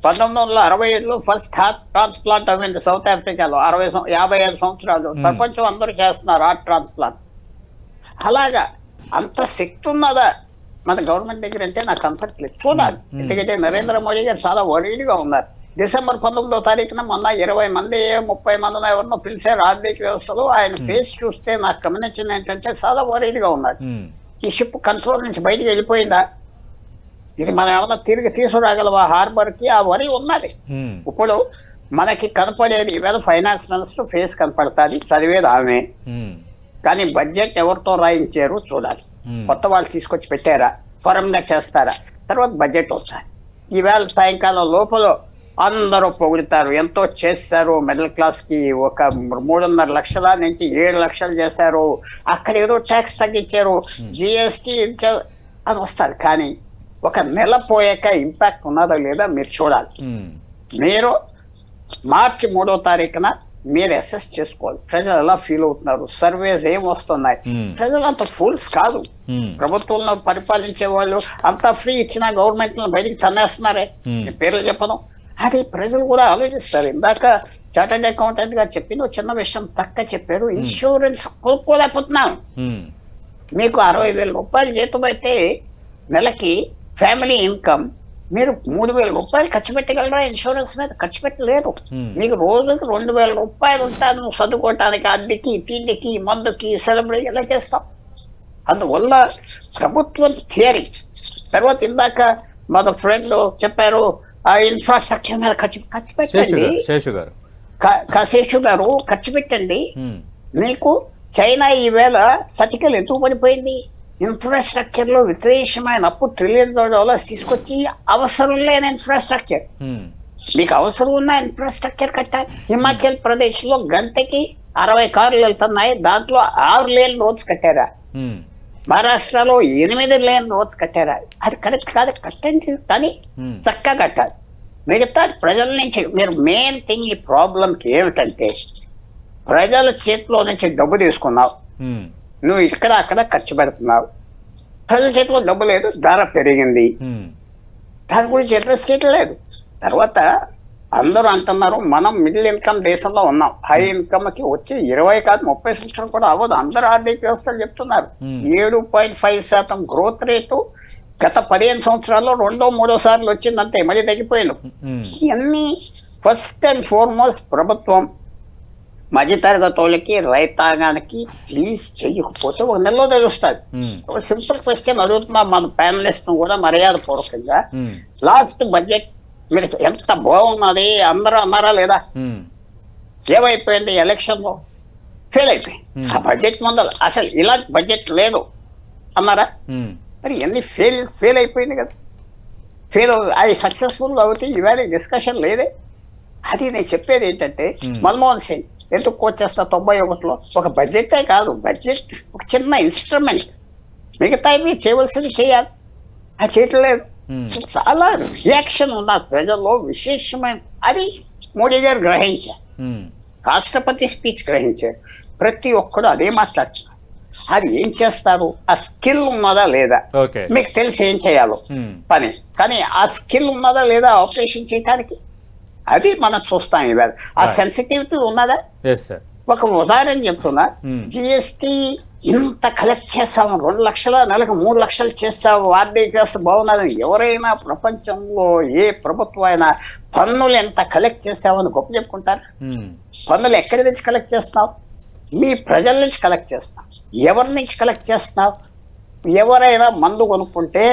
1967లో ఫస్ట్ హార్ట్ ట్రాన్స్ప్లాంట్ అయింది సౌత్ ఆఫ్రికాలో. 55 సంవత్సరాలు ప్రపంచం అందరూ చేస్తున్నారు హార్ట్ ట్రాన్స్ప్లాంట్స్. అలాగా అంత శక్తి ఉన్నదా మన గవర్నమెంట్ దగ్గర అంటే నాకు కంఫర్ట్ లేదు. చూడాలి. ఎందుకంటే నరేంద్ర మోడీ గారు చాలా వరీడ్గా ఉన్నారు. డిసెంబర్ 19వ తారీఖున మొన్న 20 మంది 30 మందిని ఎవరినో పిలిచారు ఆర్థిక వ్యవస్థలో. ఆయన ఫేస్ చూస్తే నాకు గమనించింది ఏంటంటే చాలా వరీడ్గా ఉన్నాడు. ఈ షిప్ కంట్రోల్ నుంచి బయటకు వెళ్ళిపోయిందా, ఇది మనం ఏమన్నా తిరిగి తీసుకురాగలవా హార్బర్ కి, ఆ వరి ఉన్నది. ఇప్పుడు మనకి కనపడేది ఈవేళ ఫైనాన్స్ మినిస్టర్ ఫేస్ కనపడుతుంది, చదివేది ఆమె. కానీ బడ్జెట్ ఎవరితో రాయించారు చూడాలి. కొత్త వాళ్ళు తీసుకొచ్చి పెట్టారా, ఫరంగా చేస్తారా, తర్వాత బడ్జెట్ వచ్చాయి. ఈవేళ సాయంకాలం లోపల అందరూ పొగుడుతారు, ఎంతో చేశారు మిడిల్ క్లాస్ కి, ఒక 3.5 లక్షల నుంచి 7 లక్షలు చేశారు, అక్కడ ఏదో ట్యాక్స్ తగ్గించారు, జిఎస్టీ అని వస్తారు. కానీ ఒక నెల పోయాక ఇంపాక్ట్ ఉన్నదా లేదా మీరు చూడాలి. మీరు మార్చి 3వ తారీఖున మీరు అసెస్ చేసుకోవాలి ప్రజలు ఎలా ఫీల్ అవుతున్నారు, సర్వేస్ ఏం వస్తున్నాయి. ప్రజలు అంత ఫూల్స్ కాదు. ప్రభుత్వంలో పరిపాలించే వాళ్ళు అంతా ఫ్రీ ఇచ్చిన గవర్నమెంట్ బయటికి తన్నేస్తున్నారే, పేర్లు చెప్పడం. అది ప్రజలు కూడా ఆలోచిస్తారు. ఇందాక చార్టర్డ్ అకౌంటెంట్ గారు చెప్పింది చిన్న విషయం తక్క చెప్పారు. ఇన్సూరెన్స్ కొనుక్కోలేకపోతున్నాం. మీకు 60,000 రూపాయలు జీతం అయితే నెలకి ఫ్యామిలీ ఇన్కమ్, మీరు 3,000 రూపాయలు ఖర్చు పెట్టగలరా ఇన్సూరెన్స్ మీద? ఖర్చు పెట్టలేదు. మీకు రోజుకి 2,000 రూపాయలు ఉంటాను నువ్వు చదువుకోవటానికి, అద్దెకి, తిండికి, మందుకి, సెలబ్రేట్ ఎలా చేస్తాం? అందువల్ల ప్రభుత్వం థియరీ. తర్వాత ఇందాక మన ఫ్రెండ్ చెప్పారు ఆ ఇన్ఫ్రాస్ట్రక్చర్ మీద ఖర్చు పెట్టండి. శేషు గారు ఖర్చు పెట్టండి. మీకు చైనా ఈవేళ సతికలు ఎందుకు పడిపోయింది? ఇన్ఫ్రాస్ట్రక్చర్ లో విశేషమైన అప్పు $1 తీసుకొచ్చి అవసరం లేని ఇన్ఫ్రాస్ట్రక్చర్, మీకు అవసరం ఉన్న ఇన్ఫ్రాస్ట్రక్చర్ కట్టాలి. హిమాచల్ ప్రదేశ్ లో గంటకి 60 కార్లు వెళ్తున్నాయి, దాంట్లో 6 లేన్ రోడ్స్ కట్టారా? మహారాష్ట్రలో 8 లేన్ రోడ్స్ కట్టారా? అది కరెక్ట్ కాదు, కట్టండి, కానీ చక్కగా కట్టాలి. మిగతా ప్రజల నుంచి మీరు మెయిన్ థింగ్ ఈ ప్రాబ్లంకి ఏమిటంటే ప్రజల చేతిలో నుంచి డబ్బు తీసుకున్నావు, నువ్వు ఇక్కడ అక్కడ ఖర్చు పెడుతున్నావు, ప్రజల చేతిలో డబ్బు లేదు, ధర పెరిగింది, దాని గురించి అడ్రస్ చేయట్లేదు. తర్వాత అందరూ అంటున్నారు మనం మిడిల్ ఇన్కమ్ దేశంలో ఉన్నాం, హై ఇన్కమ్ కి వచ్చి 20 కాదు 30 సంవత్సరాలు కూడా అవ్వదు. అందరూ ఆర్థిక వ్యవస్థలు చెప్తున్నారు 7.5% గ్రోత్ రేటు గత 15 సంవత్సరాల్లో 2-3 సార్లు వచ్చిందంతే, మళ్ళీ తగ్గిపోయాను. ఇవన్నీ ఫస్ట్ అండ్ ఫార్మోస్ట్ ప్రభుత్వం మధ్యతరగతులకి రైతాంగానికి ప్లీజ్ చెయ్యకపోతే ఒక నెలలో తెలుస్తుంది. ఒక సింపుల్ క్వశ్చన్ అడుగుతున్నా మన ప్యానలిస్ట్ కూడా మర్యాద పూర్వకంగా, లాస్ట్ బడ్జెట్ మీరు ఎంత బాగున్నది అందరూ అన్నారా లేదా? ఏమైపోయింది ఎలక్షన్ లో? ఫెయిల్ అయిపోయింది. ఆ బడ్జెట్ ముందర అసలు ఇలాంటి బడ్జెట్ లేదు అన్నారా? మరి ఎన్ని ఫెయిల్ అయిపోయింది కదా. ఫెయిల్ అది సక్సెస్ఫుల్ అవుతే ఇవాళ డిస్కషన్ లేదే. అది నేను చెప్పేది ఏంటంటే మన్మోహన్ సింగ్ ఎందుకు కోచేస్తా 91లో ఒక బడ్జెటే కాదు, బడ్జెట్ ఒక చిన్న ఇన్స్ట్రుమెంట్, మిగతా చేయవలసింది చేయాలి. అది చేయట్లేదు. చాలా రియాక్షన్ ఉన్నారు ప్రజల్లో, విశేషమైన అది మోడీ గారు గ్రహించారు, రాష్ట్రపతి స్పీచ్ గ్రహించారు, ప్రతి ఒక్కరు అదే మాట్లాడుతున్నారు. అది ఏం చేస్తారు, ఆ స్కిల్ ఉన్నదా లేదా మీకు తెలిసి ఏం చేయాలో పని, కానీ ఆ స్కిల్ ఉన్నదా లేదా ఆపరేషన్ చేయడానికి, అది మనం చూస్తాం ఇవాళ. ఆ సెన్సిటివిటీ ఉన్నదా? ఒక ఉదాహరణ చెప్తున్నా, జిఎస్టి ఇంత కలెక్ట్ చేస్తాము, 2 లక్షల నెలకు 3 లక్షలు చేస్తాము, ఆర్డీ చేస్తే బాగున్నదని ఎవరైనా ప్రపంచంలో ఏ ప్రభుత్వం అయినా పన్నులు ఎంత కలెక్ట్ చేస్తామని గొప్ప చెప్పుకుంటారు? పన్నులు ఎక్కడి నుంచి కలెక్ట్ చేస్తున్నావు? మీ ప్రజల నుంచి కలెక్ట్ చేస్తున్నావు. ఎవరి నుంచి కలెక్ట్ చేస్తున్నావు? ఎవరైనా మందు కొనుక్కుంటే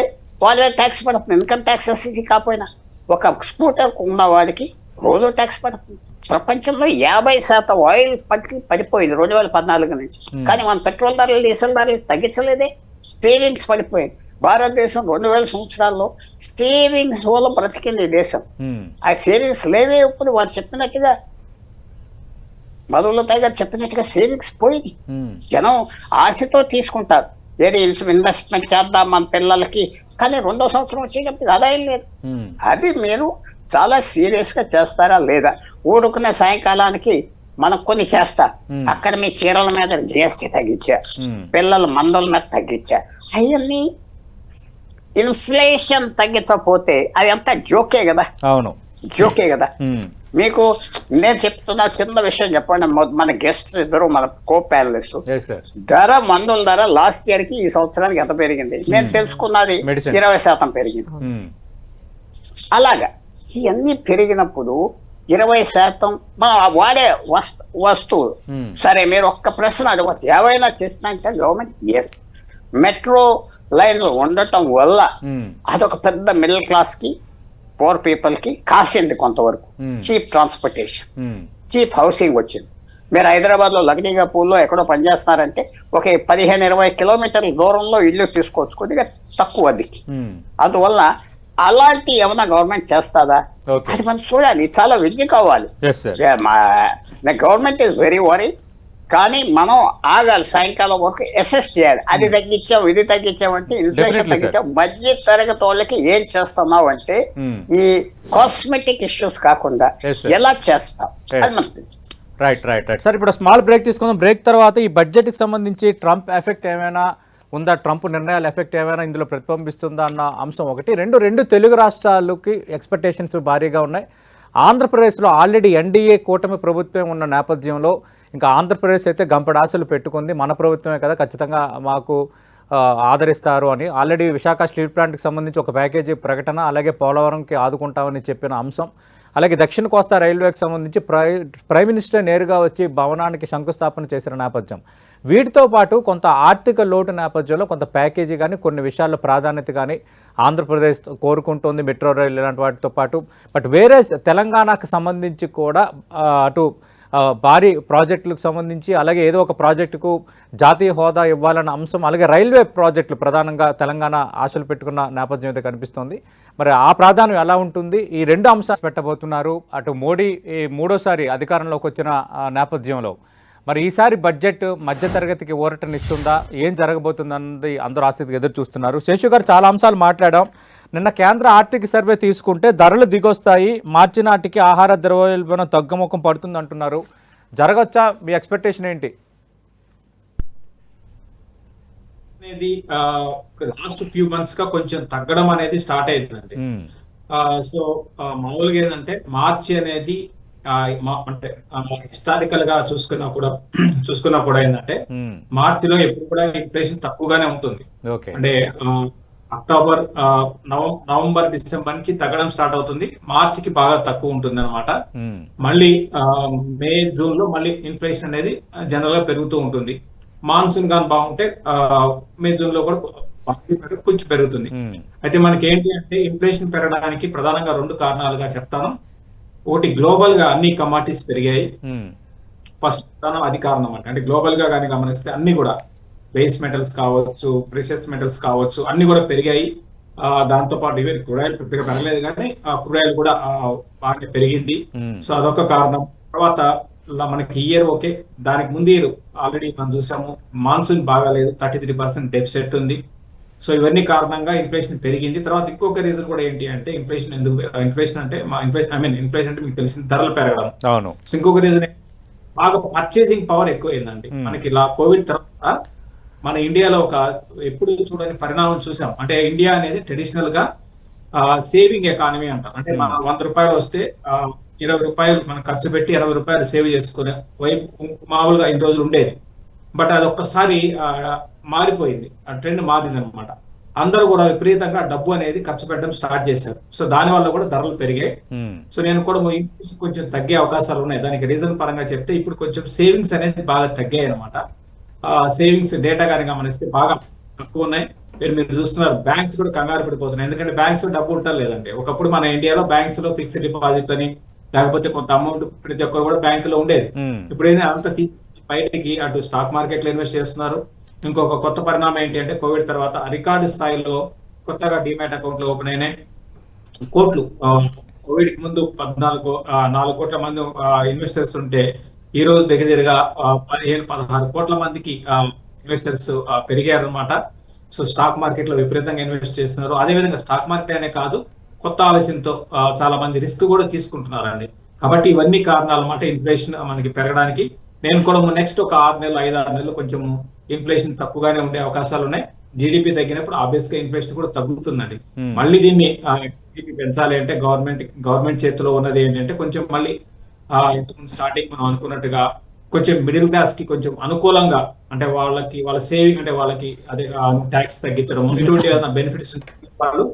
వాళ్ళే ట్యాక్స్ పడుతుంది, ఇన్కమ్ ట్యాక్స్ ఎస్సీ కాకపోయినా. ఒక స్కూటర్ ఉన్న వాడికి రోజు ట్యాక్స్ పడుతుంది. ప్రపంచంలో 50% ఆయిల్ పడిపోయింది 2014 నుంచి, కానీ మన పెట్రోల్ ధరలు, డీజిల్ ధరలు తగ్గించలేదే, సేవింగ్స్ పడిపోయింది. భారతదేశం 2000 సంవత్సరాల్లో సేవింగ్స్ వల్ల బ్రతికింది ఈ దేశం. ఆ సేవింగ్స్ లేవే. ఇప్పుడు వాళ్ళు చెప్పినట్టుగా, మధులతాయి గారు చెప్పినట్టుగా సేవింగ్స్ పోయింది. జనం ఆశతో తీసుకుంటారు, వేరే ఇన్వెస్ట్మెంట్ చేద్దాం మన పిల్లలకి, కానీ 2వ సంవత్సరం వచ్చేటప్పుడు ఆదాయం లేదు. అది మీరు చాలా సీరియస్ గా చేస్తారా లేదా? ఊరుకునే సాయంకాలానికి మనం కొన్ని చేస్తా, అక్కడ మీ చీరల మీద జిఎస్టీ తగ్గించా, పిల్లల మందుల మీద తగ్గించా, అవన్నీ ఇన్ఫ్లేషన్ తగ్గిపోతే అది అంతా జోకే కదా. అవును, జోకే కదా. మీకు నేను చెప్తున్నా చిన్న విషయం చెప్పండి. మన గెస్ట్ ఇద్దరు, మన కో ప్యానలిస్ట్, మందుల ధర లాస్ట్ ఇయర్ కి ఈ సంవత్సరానికి ఎంత పెరిగింది నేను తెలుసుకున్నది, 20% పెరిగింది. అలాగా ఇవన్నీ పెరిగినప్పుడు 20% వాడే వస్తువులు. సరే, మీరు ఒక్క ప్రశ్న అడగవచ్చు, ఏవైనా చేసినాక గవర్నమెంట్ ఎస్, మెట్రో లైన్లు ఉండటం వల్ల అదొక పెద్ద మిడిల్ క్లాస్ కి, పూర్ పీపుల్ కి కాసింది కొంతవరకు. చీప్ ట్రాన్స్పోర్టేషన్, చీప్ హౌసింగ్ వచ్చింది. మీరు హైదరాబాద్ లో లగ్నీగాపూర్లో ఎక్కడో పనిచేస్తున్నారంటే ఒక 15-20 కిలోమీటర్ల దూరంలో ఇల్లు తీసుకోవచ్చు, కొద్దిగా తక్కువ అద్దెకి. అందువల్ల అలాంటి ఏమైనా గవర్నమెంట్ చేస్తుందా అది మనం చూడాలి. చాలా విద్య కావాలి. గవర్నమెంట్ ఈజ్ వెరీ వరీ, కానీ మనం ఆగాలి, సాయంకాలం వరకు అసెస్ చేయాలి. అది తగ్గించాం, ఇది తగ్గించామంటే, ఇన్ఫ్లేషన్ తగ్గించాం, మధ్య తరగతి వాళ్ళకి ఏం చేస్తున్నావు అంటే ఈ కాస్మెటిక్ ఇష్యూస్ కాకుండా ఎలా చేస్తాం అది మనకి. రైట్. సార్, ఇప్పుడు స్మాల్ బ్రేక్ తీసుకుందాం. బ్రేక్ తర్వాత ఈ బడ్జెట్ కి సంబంధించి ట్రంప్ ఎఫెక్ట్ ఏమైనా ఉందా, ట్రంప్ నిర్ణయాల ఎఫెక్ట్ ఏమైనా ఇందులో ప్రతిబింబిస్తుందా అన్న అంశం ఒకటి. రెండు తెలుగు రాష్ట్రాలకి ఎక్స్పెక్టేషన్స్ భారీగా ఉన్నాయి. ఆంధ్రప్రదేశ్లో ఆల్రెడీ ఎన్డీఏ కూటమి ప్రభుత్వం ఉన్న నేపథ్యంలో ఇంకా ఆంధ్రప్రదేశ్ అయితే గంపడాసలు పెట్టుకుంది. మన ప్రభుత్వమే కదా, ఖచ్చితంగా మాకు ఆదరిస్తారు అని. ఆల్రెడీ విశాఖ స్టీల్ ప్లాంట్కి సంబంధించి ఒక ప్యాకేజీ ప్రకటన, అలాగే పోలవరంకి ఆదుకుంటామని చెప్పిన అంశం, అలాగే దక్షిణ కోస్తా రైల్వేకి సంబంధించి ప్రైమ్ మినిస్టర్ నేరుగా వచ్చి భవనానికి శంకుస్థాపన చేసిన నేపథ్యం. వీటితో పాటు కొంత ఆర్థిక లోటు నేపథ్యంలో కొంత ప్యాకేజీ కానీ, కొన్ని విషయాల్లో ప్రాధాన్యత కానీ ఆంధ్రప్రదేశ్ కోరుకుంటుంది, మెట్రో రైల్ ఇలాంటి వాటితో పాటు. బట్ వేరే తెలంగాణకు సంబంధించి కూడా అటు భారీ ప్రాజెక్టులకు సంబంధించి, అలాగే ఏదో ఒక ప్రాజెక్టుకు జాతీయ హోదా ఇవ్వాలన్న అంశం, అలాగే రైల్వే ప్రాజెక్టులు ప్రధానంగా తెలంగాణ ఆశలు పెట్టుకున్న నేపథ్యం అయితే కనిపిస్తోంది. మరి ఆ ప్రాధాన్యం ఎలా ఉంటుంది? ఈ 2 అంశాలు పెట్టబోతున్నారు. అటు మోడీ మూడోసారి అధికారంలోకి వచ్చిన నేపథ్యంలో మరి ఈసారి బడ్జెట్ మధ్యతరగతికి ఊరటనిస్తుందా, ఏం జరగబోతుందన్నది అందరూ ఆసక్తిగా ఎదురు చూస్తున్నారు. శేషు గారు, చాలా అంశాలు మాట్లాడాం. నిన్న కేంద్ర ఆర్థిక సర్వే తీసుకుంటే ధరలు దిగొస్తాయి, మార్చి నాటికి ఆహార ద్రవ్యోల్బణం తగ్గుముఖం పడుతుంది అంటున్నారు. జరగచ్చా? మీ ఎక్స్పెక్టేషన్ ఏంటి? అనేది లాస్ట్ ఫ్యూ మంత్స్ గా కొంచెం తగ్గడం అనేది స్టార్ట్ అయిందండి. సో మామూలుగా ఏంటంటే మార్చి అనేది అంటే హిస్టారికల్ గా చూసుకున్నా కూడా ఏంటంటే మార్చిలో ఎప్పుడు కూడా ఇన్ఫ్లేషన్ తక్కువగానే ఉంటుంది. అంటే అక్టోబర్, నవంబర్, డిసెంబర్ నుంచి తగ్గడం స్టార్ట్ అవుతుంది, మార్చికి బాగా తక్కువ ఉంటుంది అనమాట. మళ్ళీ మే, జూన్ లో మళ్ళీ ఇన్ఫ్లేషన్ అనేది జనరల్ గా పెరుగుతూ ఉంటుంది. మాన్సూన్ గాని బాగుంటే మే, జూన్ లో కూడా కొంచెం పెరుగుతుంది. అయితే మనకి ఏంటి అంటే ఇన్ఫ్లేషన్ పెరగడానికి ప్రధానంగా 2 కారణాలుగా చెప్తాను. ఒకటి, గ్లోబల్ గా అన్ని కమాడిటీస్ పెరిగాయి. ఫస్ట్ ప్రధానం అది కారణం అంటే గ్లోబల్ గా కానీ గమనిస్తే అన్ని కూడా బేస్ మెటల్స్ కావచ్చు, ప్రెషియస్ మెటల్స్ కావచ్చు, అన్ని కూడా పెరిగాయి. దాంతో పాటు ఇవే క్రూడాయిల్ పెరగలేదు, కానీ క్రూడాయిల్ కూడా బాగా పెరిగింది. సో అదొక కారణం. తర్వాత మనకి ఇయర్ ఓకే, దానికి ముందు ఇయర్ ఆల్రెడీ మనం చూసాము మాన్సూన్ బాగాలేదు, 33% డెఫిసిట్ ఉంది. సో ఇవన్నీ కారణంగా ఇన్ఫ్లేషన్ పెరిగింది. తర్వాత ఇంకొక రీజన్ కూడా ఏంటి అంటే ఇన్ఫ్లేషన్ అంటే ఇన్ఫ్లేషన్ అంటే మీకు తెలిసిన ధరలు పెరగడం. అవును. సో ఇంకొక రీజన్ బాగా పర్చేసింగ్ పవర్ ఎక్కువైందండి మనకి. ఇలా కోవిడ్ తర్వాత మన ఇండియాలో ఒక ఎప్పుడు చూడని పరిణామం చూసాం. అంటే ఇండియా అనేది ట్రెడిషనల్ గా సేవింగ్ ఎకానమీ అంటారు. అంటే మన 100 రూపాయలు వస్తే 20 రూపాయలు మనం ఖర్చు పెట్టి 20 రూపాయలు సేవ్ చేసుకునే వైపు మామూలుగా ఇన్ని రోజులు ఉండేది. బట్ అది ఒక్కసారి మారిపోయింది, ఆ ట్రెండ్ మారింది అనమాట. అందరూ కూడా విపరీతంగా డబ్బు అనేది ఖర్చు పెట్టడం స్టార్ట్ చేశారు. సో దాని వల్ల కూడా ధరలు పెరిగాయి. సో నేను కూడా కొంచెం తగ్గే అవకాశాలు ఉన్నాయి. దానికి రీజన్ పరంగా చెప్తే ఇప్పుడు కొంచెం సేవింగ్స్ అనేది బాగా తగ్గాయి అనమాట. సేవింగ్స్ డేటా కానీ గమనిస్తే బాగా తక్కువ ఉన్నాయి. మీరు చూస్తున్నారు బ్యాంక్స్ కూడా కంగారు పడిపోతున్నాయి. ఎందుకంటే బ్యాంక్స్ డబ్బు ఉండటం లేదండి. ఒకప్పుడు మన ఇండియాలో బ్యాంక్స్ లో ఫిక్స్డ్ డిపాజిట్ అని లేకపోతే కొంత అమౌంట్ ప్రతి ఒక్కరు కూడా బ్యాంకులో ఉండేది. ఇప్పుడు ఏదైనా అంతా తీసి బయటికి అటు స్టాక్ మార్కెట్ లో ఇన్వెస్ట్ చేస్తున్నారు. ఇంకొక కొత్త పరిణామం ఏంటి అంటే కోవిడ్ తర్వాత రికార్డు స్థాయిలో కొత్తగా డిమాట్ అకౌంట్లు ఓపెన్ అయినాయి. కోట్లు, కోవిడ్ కి ముందు 4 కోట్ల మంది ఇన్వెస్టర్స్ ఉంటే ఈ రోజు దగ్గరగా 15-16 కోట్ల మందికి ఇన్వెస్టర్స్ పెరిగారనమాట. సో స్టాక్ మార్కెట్ లో విపరీతంగా ఇన్వెస్ట్ చేస్తున్నారు. అదేవిధంగా స్టాక్ మార్కెట్ అనే కాదు, కొత్త ఆలోచనతో చాలా మంది రిస్క్ కూడా తీసుకుంటున్నారండి. కాబట్టి ఇవన్నీ కారణాలు అన్నమాట ఇన్ఫ్లేషన్ మనకి పెరగడానికి. నేను కూడా నెక్స్ట్ ఒక 5-6 నెలలు కొంచెం ఇన్ఫ్లేషన్ తక్కువగానే ఉండే అవకాశాలు ఉన్నాయి. జీడిపి తగ్గినప్పుడు ఆబ్వియస్ గా ఇన్ఫ్లేషన్ కూడా తగ్గుతుందండి. మళ్ళీ దీన్ని పెంచాలి అంటే గవర్నమెంట్ చేతిలో ఉన్నది ఏంటంటే కొంచెం మళ్ళీ స్టార్టింగ్ మనం అనుకున్నట్టుగా కొంచెం మిడిల్ క్లాస్ కి కొంచెం అనుకూలంగా, అంటే వాళ్ళ సేవింగ్ అంటే వాళ్ళకి అదే ట్యాక్స్ తగ్గించడం ఇటువంటి ఏదైనా బెనిఫిట్స్ వాళ్ళు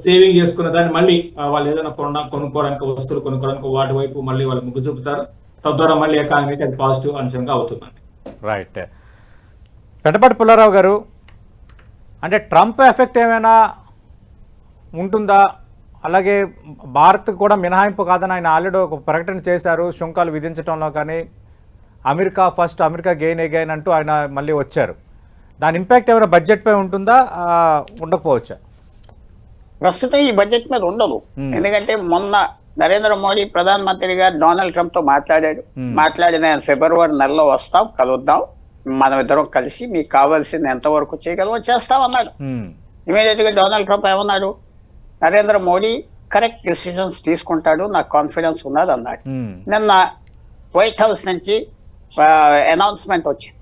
సేవింగ్ చేసుకున్న దాన్ని మళ్ళీ వాళ్ళు ఏదైనా కొనుక్కోవడానికి వస్తువులు కొనుక్కోవడానికి వాటి వైపు మళ్ళీ వాళ్ళు మొగ్గు చూపుతారు. తద్వారా మళ్ళీ ఎకానమీకి అది పాజిటివ్ అంశంగా అవుతుందండి. రైట్. పెంటపాటి పుల్లారావు గారు, అంటే ట్రంప్ ఎఫెక్ట్ ఏమైనా ఉంటుందా? అలాగే భారత్ కూడా మినహాయింపు కాదని ఆయన ఆల్రెడీ ఒక ప్రకటన చేశారు సుంకాలు విధించడంలో. కానీ America first, America gain again అంటూ ఆయన మళ్ళీ వచ్చారు. దాని ఇంపాక్ట్ ఏమైనా బడ్జెట్ పై ఉంటుందా, ఉండకపోవచ్చా? ప్రస్తుతం ఈ బడ్జెట్ మీద ఉండదు. ఎందుకంటే మొన్న నరేంద్ర మోడీ ప్రధానమంత్రి గారు డొనాల్డ్ ట్రంప్ తో మాట్లాడిన ఫిబ్రవరి నెలలో వస్తాం, కలుద్దాం, మనం ఇద్దరం కలిసి మీకు కావాల్సింది ఎంతవరకు చేయగలమో చేస్తాం అన్నాడు. ఇమీడియట్ గా డొనాల్డ్ ట్రంప్ ఏమన్నాడు, నరేంద్ర మోడీ కరెక్ట్ డిసిషన్స్ తీసుకుంటాడు, నాకు కాన్ఫిడెన్స్ ఉన్నది అన్నాడు. నిన్న వైట్ హౌస్ నుంచి అనౌన్స్మెంట్ వచ్చింది.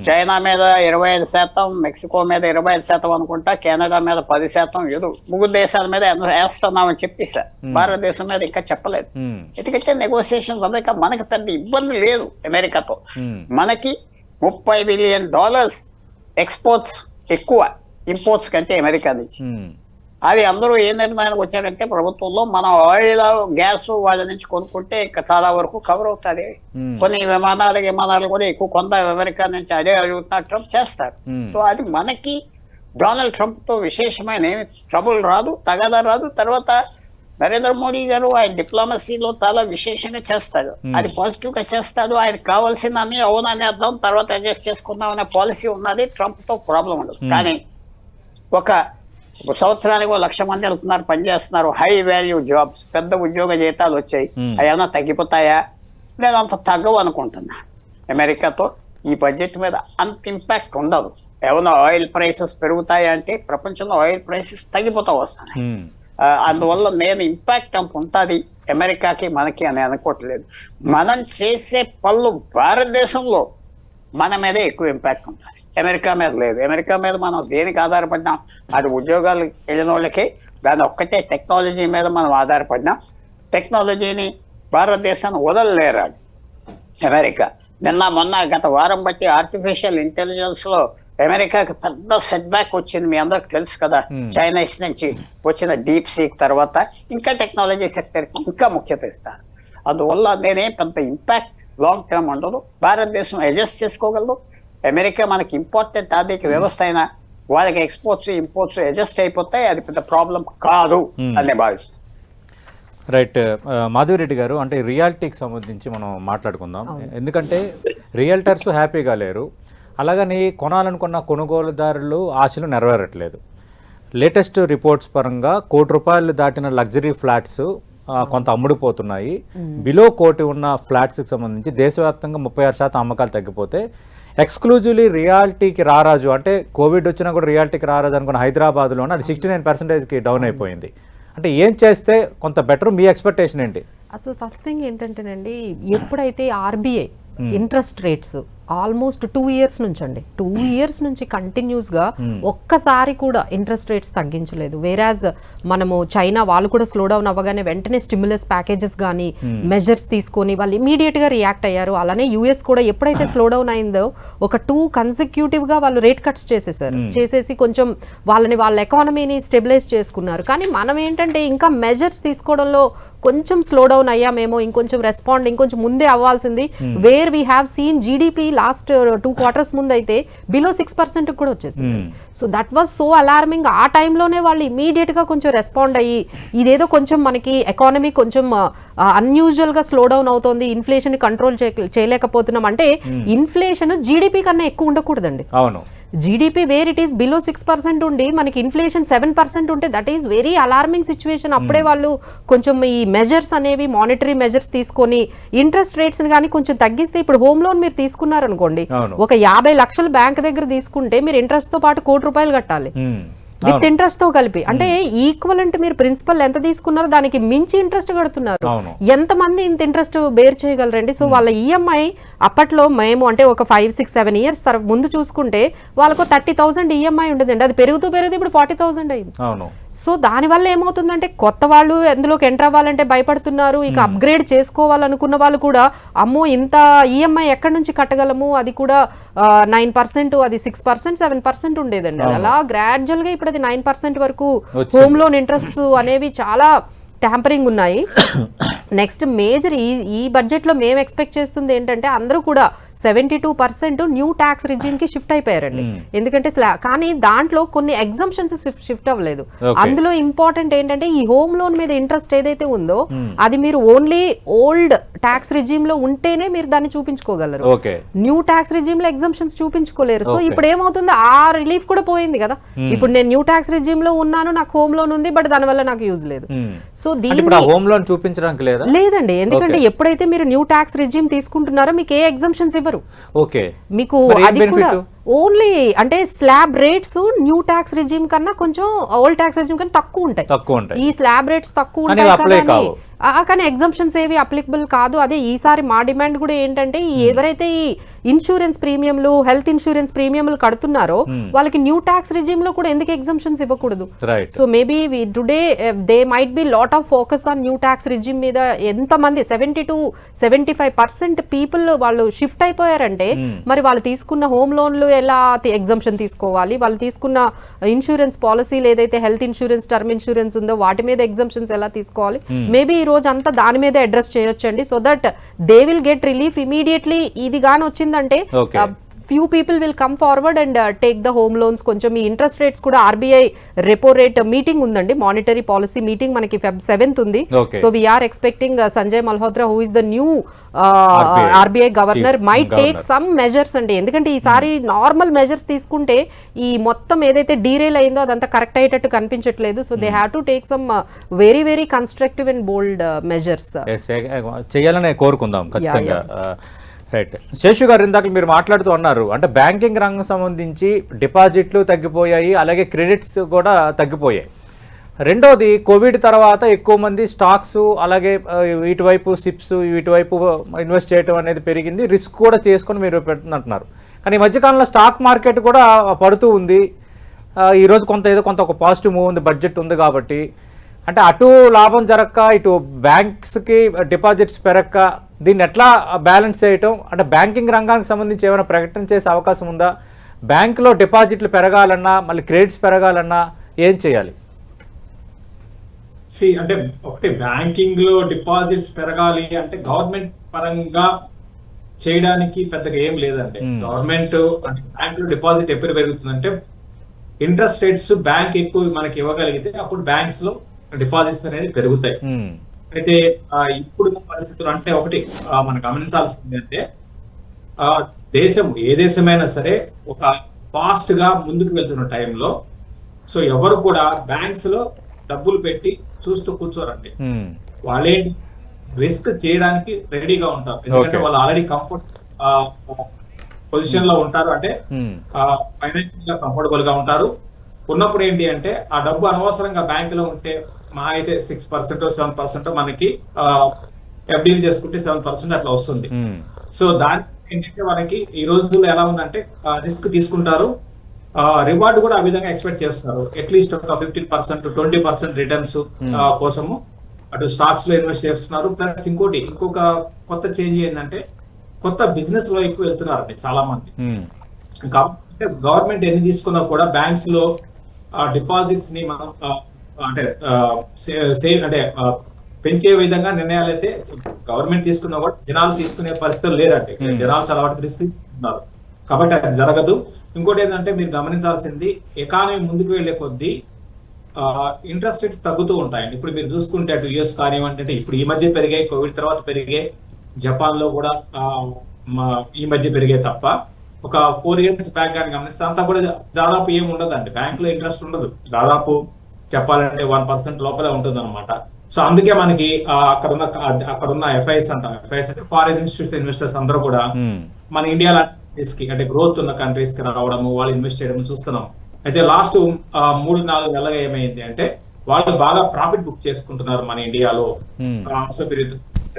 చైనా మీద 25%, మెక్సికో మీద 25% అనుకుంటా, కెనడా మీద 10%, ఏదో 3 దేశాల మీద వేస్తున్నామని చెప్పేశారు. భారతదేశం మీద ఇంకా చెప్పలేదు. ఎందుకంటే నెగోసియేషన్స్ అమెరికా మనకి పెద్ద ఇబ్బంది లేదు. అమెరికాతో మనకి $30 బిలియన్ ఎక్స్పోర్ట్స్ ఎక్కువ ఇంపోర్ట్స్ కంటే అమెరికా నుంచి. అది అందరూ ఏ నిర్ణయానికి వచ్చారంటే ప్రభుత్వంలో మన ఆయిల్, గ్యాస్ వాళ్ళ నుంచి కొనుక్కుంటే ఇంకా చాలా వరకు కవర్ అవుతుంది. కొన్ని విమానాలు కూడా ఎక్కువ కొంత అమెరికా నుంచి అదే అడుగుతున్నారు, ట్రంప్ చేస్తారు. సో అది మనకి డొనాల్డ్ ట్రంప్ తో విశేషమైన ఏమి ట్రబుల్ రాదు, తగాదా రాదు. తర్వాత నరేంద్ర మోడీ గారు ఆయన డిప్లొమసీలో చాలా విశేషంగా చేస్తాడు. అది పాజిటివ్ గా చేస్తాడు. ఆయనకు కావాల్సిందని అవునని అర్థం, తర్వాత అడ్జస్ట్ చేసుకుందాం అనే పాలసీ ఉన్నది. ట్రంప్ తో ప్రాబ్లం ఉండదు. కానీ ఒక సంవత్సరానికి 1,00,000 మంది వెళ్తున్నారు, పనిచేస్తున్నారు, హై వాల్యూ జాబ్స్, పెద్ద ఉద్యోగ జీతాలు వచ్చాయి. అవి ఏమైనా తగ్గిపోతాయా? లేదా అంత తగ్గవు అనుకుంటున్నా. అమెరికాతో ఈ బడ్జెట్ మీద అంత ఇంపాక్ట్ ఉండదు. ఏమైనా ఆయిల్ ప్రైసెస్ పెరుగుతాయా అంటే ప్రపంచంలో ఆయిల్ ప్రైసెస్ తగ్గిపోతా వస్తున్నాయి. అందువల్ల నేను ఇంపాక్ట్ అంత ఉంటుంది అమెరికాకి మనకి అని అనుకోవట్లేదు. మనం చేసే పనులు భారతదేశంలో మన మీదే ఎక్కువ ఇంపాక్ట్ ఉంటుంది, అమెరికా మీద లేదు. అమెరికా మీద మనం దేనికి ఆధారపడినాం? అది ఉద్యోగాలు వెళ్ళిన వాళ్ళకి దాని ఒక్కటే టెక్నాలజీ మీద మనం ఆధారపడినాం. టెక్నాలజీని భారతదేశాన్ని వదలలేరు అమెరికా. మొన్న గత వారం బట్టి ఆర్టిఫిషియల్ ఇంటెలిజెన్స్ లో అమెరికాకి పెద్ద సెట్ బ్యాక్ వచ్చింది. మీ అందరికి తెలుసు కదా, చైనీస్ నుంచి వచ్చిన డీప్ సీక్ తర్వాత ఇంకా టెక్నాలజీ సెక్టర్కి ఇంకా ముఖ్యత ఇస్తారు. అందువల్ల నేనే పెద్ద ఇంపాక్ట్ లాంగ్ టర్మ్ ఉండదు. భారతదేశం అడ్జస్ట్ చేసుకోగలదు. అమెరికా మనకి ఇంపార్టెంట్ ఆర్థిక వ్యవస్థ అయినా వాళ్ళకి ఎక్స్పోర్ట్స్ ఇంపోర్ట్స్ అడ్జస్ట్ అయిపోతాయి. అది పెద్ద ప్రాబ్లం కాదు అనే భావిస్తాను. రైట్. మాధవిరెడ్డి గారు, అంటే రియాలిటీకి సంబంధించి మనం మాట్లాడుకుందాం. ఎందుకంటే రియల్టర్స్ హ్యాపీగా లేరు, అలాగని కొనాలనుకున్న కొనుగోలుదారులు ఆశలు నెరవేరట్లేదు. లేటెస్ట్ రిపోర్ట్స్ పరంగా ₹1,00,00,000 దాటిన లగ్జరీ ఫ్లాట్స్ కొంత అమ్ముడుపోతున్నాయి. బిలో 1,00,00,000 ఉన్న ఫ్లాట్స్కి సంబంధించి దేశవ్యాప్తంగా 36% అమ్మకాలు తగ్గిపోతే ఎక్స్క్లూజివ్లీ రియాలిటీకి రారాజు అంటే కోవిడ్ వచ్చినా కూడా రియాలిటీకి రారాజు అనుకున్న హైదరాబాద్లోనే అది 69%కి డౌన్ అయిపోయింది. అంటే ఏం చేస్తే కొంత బెటర్, మీ ఎక్స్పెక్టేషన్ ఏంటి? అసలు ఫస్ట్ థింగ్ ఏంటంటేనండి, ఎప్పుడైతే RBI interest rates almost 2 years నుంచి అండి 2 years నుంచి కంటిన్యూస్గా ఒక్కసారి కూడా ఇంట్రెస్ట్ రేట్స్ తగ్గించలేదు. వేరాజ్ మనము చైనా వాళ్ళు కూడా స్లో డౌన్ అవ్వగానే వెంటనే స్టిమ్యులస్ ప్యాకేజెస్ కానీ మెజర్స్ తీసుకొని వాళ్ళు ఇమీడియట్గా రియాక్ట్ అయ్యారు. అలానే యూఎస్ కూడా ఎప్పుడైతే స్లో డౌన్ అయిందో ఒక 2 consecutive-గా వాళ్ళు రేట్ కట్స్ చేసేసారు. చేసేసి కొంచెం వాళ్ళ ఎకానమీని స్టెబిలైజ్ చేసుకున్నారు. కానీ మనం ఏంటంటే ఇంకా మెజర్స్ తీసుకోవడంలో కొంచెం స్లో డౌన్ అయ్యామేమో, ఇంకొంచెం రెస్పాండ్ ఇంకొంచెం ముందే అవ్వాల్సింది. Where we have seen GDP last 2 quarters ముందు అయితే బిలో 6% కూడా వచ్చేసింది. So that was so alarming. ఆ టైంలోనే వాళ్ళు ఇమీడియట్ గా కొంచెం రెస్పాండ్ అయ్యి ఇదేదో కొంచెం మనకి ఎకానమీ కొంచెం అన్యూజువల్ గా స్లో డౌన్ అవుతోంది, ఇన్ఫ్లేషన్ కంట్రోల్ చేయలేకపోతున్నాం అంటే ఇన్ఫ్లేషన్ జీడిపి కన్నా ఎక్కువ ఉండకూడదండి. అవును, GDP where it is below 6% ఉండి మనకి ఇన్ఫ్లేషన్ 7% ఉంటే that is very alarming situation. అప్పుడే వాళ్ళు కొంచెం ఈ మెజర్స్ అనేవి మానిటరీ మెజర్స్ తీసుకొని ఇంట్రెస్ట్ రేట్స్ కానీ కొంచెం తగ్గిస్తే, ఇప్పుడు హోమ్ లోన్ మీరు తీసుకున్నారనుకోండి, ఒక 50 లక్షలు బ్యాంక్ దగ్గర తీసుకుంటే మీరు ఇంట్రెస్ట్ తో పాటు ₹1,00,00,000 కట్టాలి విత్ ఇంట్రెస్ట్ తో కలిపి. అంటే ఈక్వలెంట్ మీరు ప్రిన్సిపల్ ఎంత తీసుకున్నారో దానికి మించి ఇంట్రెస్ట్ కడుతున్నారు. ఎంతమంది ఇంత ఇంట్రెస్ట్ బేర్ చేయగలరండి? సో వాళ్ళ ఈఎంఐ అప్పట్లో మేము అంటే ఒక 5, 6, 7 years ముందు చూసుకుంటే వాళ్ళకు 30,000 ఈఎంఐ ఉండదండి. అది పెరుగుతూ ఇప్పుడు 40,000 అయింది. సో దానివల్ల ఏమవుతుందంటే కొత్త వాళ్ళు ఎందులోకి ఎంటర్ అవ్వాలంటే భయపడుతున్నారు. ఇక అప్గ్రేడ్ చేసుకోవాలనుకున్న వాళ్ళు కూడా అమ్మో ఇంత ఈఎంఐ ఎక్కడి నుంచి కట్టగలము, అది కూడా 9%, అది 6%, 7% ఉండేదండి. అలా గ్రాడ్యువల్ గా ఇప్పుడు అది 9% వరకు హోమ్ లోన్ ఇంట్రెస్ట్ అనేవి చాలా ట్యాంపరింగ్ ఉన్నాయి. నెక్స్ట్ మేజర్ ఈ బడ్జెట్ లో మేము ఎక్స్పెక్ట్ చేస్తుంది ఏంటంటే అందరూ కూడా 72% న్యూ ట్యాక్స్ రిజిమ్ కి షిఫ్ట్ అయిపోయారండి. ఎందుకంటే కానీ దాంట్లో కొన్ని ఎగ్జంప్షన్స్ షిఫ్ట్ అవ్వలేదు. అందులో ఇంపార్టెంట్ ఏంటంటే ఈ హోమ్ లోన్ మీద ఇంట్రెస్ట్ ఏదైతే ఉందో అది మీరు ఓన్లీ ఓల్డ్ ట్యాక్స్ రిజిమ్ లో ఉంటేనే మీరు దాన్ని చూపించుకోగలరు. న్యూ ట్యాక్స్ రిజిమ్ లో ఎగ్జంప్షన్స్ చూపించుకోలేరు. సో ఇప్పుడు ఏమవుతుంది, ఆ రిలీఫ్ కూడా పోయింది కదా. ఇప్పుడు నేను న్యూ ట్యాక్స్ రిజిమ్ లో ఉన్నాను, నాకు హోమ్ లోన్ ఉంది, బట్ దాని వల్ల నాకు యూజ్ లేదు. సో దీన్ని హోమ్ లోన్ చూపించడానికి లేదండి. ఎందుకంటే ఎప్పుడైతే మీరు న్యూ ట్యాక్స్ రిజిమ్ తీసుకుంటున్నారో మీకు ఏ ఎగ్జంప్షన్స్ ఇవ్వరు. మీకు అది కూడా ఓన్లీ అంటే slab rates new tax regime కన్నా కొంచెం ఓల్డ్ ట్యాక్స్ రిజిమ్ కన్నా తక్కువ ఉంటాయి. ఈ స్లాబ్ రేట్స్ తక్కువ ఉంటాయి కానీ ఎగ్జంప్షన్స్ ఏవి అప్లికబుల్ కాదు. అదే ఈసారి మా డిమాండ్ కూడా ఏంటంటే ఎవరైతే ఈ ఇన్సూరెన్స్ ప్రీమియంలు, హెల్త్ ఇన్సూరెన్స్ ప్రీమియంలు కడుతున్నారో వాళ్ళకి న్యూ ట్యాక్స్ రిజిమ్ లో కూడా ఎందుకు ఎగ్జంప్షన్స్ ఇవ్వకూడదు? So maybe today they might be lot of focus on new tax regime మీద. ఎంతమంది 70 to 75% పీపుల్ వాళ్ళు షిఫ్ట్ అయిపోయారంటే మరి వాళ్ళు తీసుకున్న హోమ్ లోన్లు ఎలా ఎగ్జంప్షన్ తీసుకోవాలి, వాళ్ళు తీసుకున్న ఇన్సూరెన్స్ పాలసీలు ఏదైతే హెల్త్ ఇన్సూరెన్స్, టర్మ్ ఇన్సూరెన్స్ ఉందో వాటి మీద ఎగ్జంప్షన్స్ ఎలా తీసుకోవాలి, మేబీ ఈ రోజు అంతా దాని మీద అడ్రస్ చేయొచ్చండి. So that they will get relief immediately. ఇది గాని వచ్చిందంటే few people will come forward and take the home loans. కొంచెం ఈ ఇంట్రెస్ట్ రేట్స్ కూడా ఆర్బీఐ రెపో రేట్ మీటింగ్ ఉందండి, మానిటరీ పాలసీ మీటింగ్ మనకి Feb 7th ఉంది. So we're expecting Sanjay Malhotra who is the new RBI governor might take some measures అండి. ఎందుకంటే ఈసారి నార్మల్ మెజర్స్ తీసుకుంటే ఈ మొత్తం ఏదైతే డీరేల్ అయిందో అదంతా కరెక్ట్ అయ్యేటట్టు కనిపించట్లేదు. So they have to take some very very constructive and bold measures చేయాలనే కోరుకుందాం ఖచ్చితంగా. రైట్, శేషు గారు ఇందాక మీరు మాట్లాడుతూ ఉన్నారు అంటే బ్యాంకింగ్ రంగం సంబంధించి డిపాజిట్లు తగ్గిపోయాయి, అలాగే క్రెడిట్స్ కూడా తగ్గిపోయాయి. రెండోది కోవిడ్ తర్వాత ఎక్కువ మంది స్టాక్స్ అలాగే వీటివైపు సిప్స్ వీటివైపు ఇన్వెస్ట్ చేయడం అనేది పెరిగింది, రిస్క్ కూడా చేసుకొని మీరు పెడుతున్నట్టున్నారు. కానీ ఈ మధ్యకాలంలో స్టాక్ మార్కెట్ కూడా పడుతూ ఉంది. ఈరోజు కొంత ఒక పాజిటివ్ మూవ్ ఉంది, బడ్జెట్ ఉంది కాబట్టి. అంటే అటు లాభం జరగక ఇటు బ్యాంక్స్కి డిపాజిట్స్ పెరగక దీన్ని ఎట్లా బ్యాలెన్స్ చేయటం? అంటే బ్యాంకింగ్ రంగానికి సంబంధించి ఏమైనా ప్రకటన చేసే అవకాశం ఉందా? బ్యాంకులో డిపాజిట్లు పెరగాలన్నా మళ్ళీ క్రెడిట్స్ పెరగాలన్నా ఏం చేయాలి? అంటే ఒకటి బ్యాంకింగ్ లో డిపాజిట్స్ పెరగాలి అంటే గవర్నమెంట్ పరంగా చేయడానికి పెద్దగా ఏం లేదండి. గవర్నమెంట్ అంటే బ్యాంక్ లో డిపాజిట్ ఎప్పుడు పెరుగుతుందంటే ఇంట్రెస్ట్ రేట్స్ బ్యాంక్ ఎక్కువ మనకి ఇవ్వగలిగితే అప్పుడు బ్యాంక్స్ లో డిపాజిట్స్ అనేది పెరుగుతాయి. అయితే ఇప్పుడున్న పరిస్థితులు అంటే ఒకటి మనం గమనించాల్సింది అంటే ఏ దేశమైనా సరే ఒక ఫాస్ట్ గా ముందుకు వెళ్తున్న టైంలో సో ఎవరు కూడా బ్యాంక్స్ లో డబ్బులు పెట్టి చూస్తూ కూర్చోరండి. వాళ్ళేంటి రిస్క్ చేయడానికి రెడీగా ఉంటారు, ఎందుకంటే వాళ్ళు ఆల్రెడీ పొజిషన్ లో ఉంటారు, అంటే ఫైనాన్షియల్ గా కంఫర్టబుల్ గా ఉంటారు. ఉన్నప్పుడు ఏంటి అంటే ఆ డబ్బు అనవసరంగా బ్యాంకులో ఉంటే మా అయితే 6% 7% మనకి ఎఫ్డీలు చేసుకుంటే 7% అట్లా వస్తుంది. సో దాని ఏంటంటే మనకి ఈ రోజుల్లో ఎలా ఉందంటే రిస్క్ తీసుకుంటారు, రివార్డ్ కూడా ఆ విధంగా ఎక్స్పెక్ట్ చేస్తున్నారు. అట్లీస్ట్ ఒక 15% 20% రిటర్న్స్ కోసము అటు స్టాక్స్ లో ఇన్వెస్ట్ చేస్తున్నారు. ప్లస్ ఇంకొక కొత్త చేంజ్ ఏంటంటే కొత్త బిజినెస్ లో ఎక్కువ వెళ్తున్నారండి చాలా మంది. కాబట్టి గవర్నమెంట్ ఎన్ని తీసుకున్నా కూడా బ్యాంక్స్ లో డిపాజిట్స్ ని మనం అంటే పెంచే విధంగా నిర్ణయాలు అయితే గవర్నమెంట్ తీసుకున్నా కూడా జనాలు తీసుకునే పరిస్థితులు లేరండి. జనాలు చాలా వాటికి రిస్క్ తీసుకుంటున్నారు, కాబట్టి అది జరగదు. ఇంకోటి ఏంటంటే మీరు గమనించాల్సింది, ఎకానమీ ముందుకు వెళ్లే కొద్దీ ఇంట్రెస్ట్ రేట్స్ తగ్గుతూ ఉంటాయండి. ఇప్పుడు మీరు చూసుకుంటే అటు యుఎస్ కానివ్వండి, అంటే ఇప్పుడు ఈ మధ్య పెరిగాయి, కోవిడ్ తర్వాత పెరిగాయి, జపాన్ లో కూడా ఈ మధ్య పెరిగాయి తప్ప ఒక 4 years బ్యాక్ కానీ గమనిస్తే అంతా కూడా దాదాపు ఏమి ఉండదండి. బ్యాంక్ లో ఇంట్రెస్ట్ ఉండదు, దాదాపు చెప్పాలంటే 1% లోపలే ఉంటుంది అనమాట. సో అందుకే మనకి అక్కడున్న ఎఫ్ఐఎస్ అంటాం, ఎఫ్ఐఎస్ అంటే ఫారిన్ ఇన్స్టిట్యూషనల్ ఇన్వెస్టర్స్ అందరూ కూడా మన ఇండియా లాంటి కి అంటే గ్రోత్ ఉన్న కంట్రీస్ కి రావడము, వాళ్ళు ఇన్వెస్ట్ చేయడం చూస్తున్నాం. అయితే లాస్ట్ 3-4 నెలలుగా ఏమైంది అంటే వాళ్ళు బాగా ప్రాఫిట్ బుక్ చేసుకుంటున్నారు మన ఇండియాలో. సో మీరు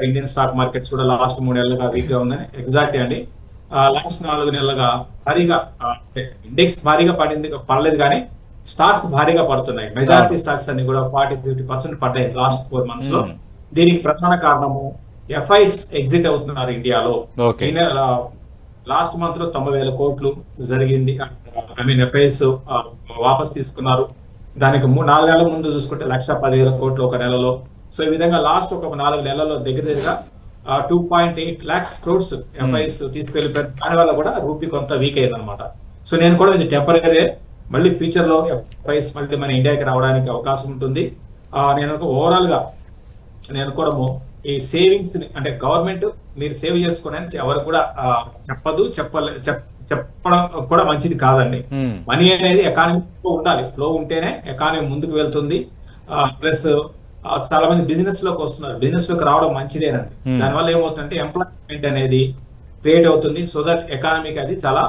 ఇండియన్ స్టాక్ మార్కెట్స్ కూడా లాస్ట్ 3 నెలలుగా వీక్ గా ఉందని ఎగ్జాక్ట్ అండి. లాస్ట్ 4 నెలలుగా భారీగా ఇండెక్స్ భారీగా పడలేదు, కానీ స్టాక్స్ భారీగా పడుతున్నాయి. మెజారిటీ స్టాక్స్ అన్ని కూడా 40-50% పడ్డాయి లాస్ట్ 4 months లో. దీనికి ప్రధాన కారణము ఎఫ్ఐస్ ఎగ్జిట్ అవుతున్నారు ఇండియాలో. లాస్ట్ మంత్ లో 90,000 కోట్లు జరిగింది, ఎఫ్ఐఎస్ వాపస్ తీసుకున్నారు. దానికి 4 నెలల ముందు చూసుకుంటే 1,10,000 కోట్లు ఒక నెలలో. సో ఈ విధంగా లాస్ట్ ఒక 4 నెలల్లో దగ్గరగా 2.8 lakhs crores ఎఫ్ఐఎస్ తీసుకెళ్లిపోయారు. దానివల్ల కూడా రూపీ కొంత వీక్ అయింది అనమాట. సో నేను కూడా ఇది టెంపరీ, మళ్ళీ ఫ్యూచర్ లో ఎఫ్ఐఎస్ మళ్ళీ మన ఇండియాకి రావడానికి అవకాశం ఉంటుంది. నేను ఓవరాల్ గా నేను కూడా ఈ సేవింగ్స్ ని అంటే గవర్నమెంట్ మీరు సేవ్ చేసుకోవడానికి ఎవరు కూడా చెప్పడం కూడా మంచిది కాదండి. మనీ అనేది ఎకానమీలో ఉండాలి, ఫ్లో ఉంటేనే ఎకానమీ ముందుకు వెళ్తుంది. ప్లస్ చాలా మంది బిజినెస్ లోకి వస్తున్నారు, బిజినెస్ లోకి రావడం మంచిదేనండి. దానివల్ల ఏమవుతుందంటే ఎంప్లాయ్మెంట్ అనేది క్రియేట్ అవుతుంది. సో దట్ ఎకానమీకి అది చాలా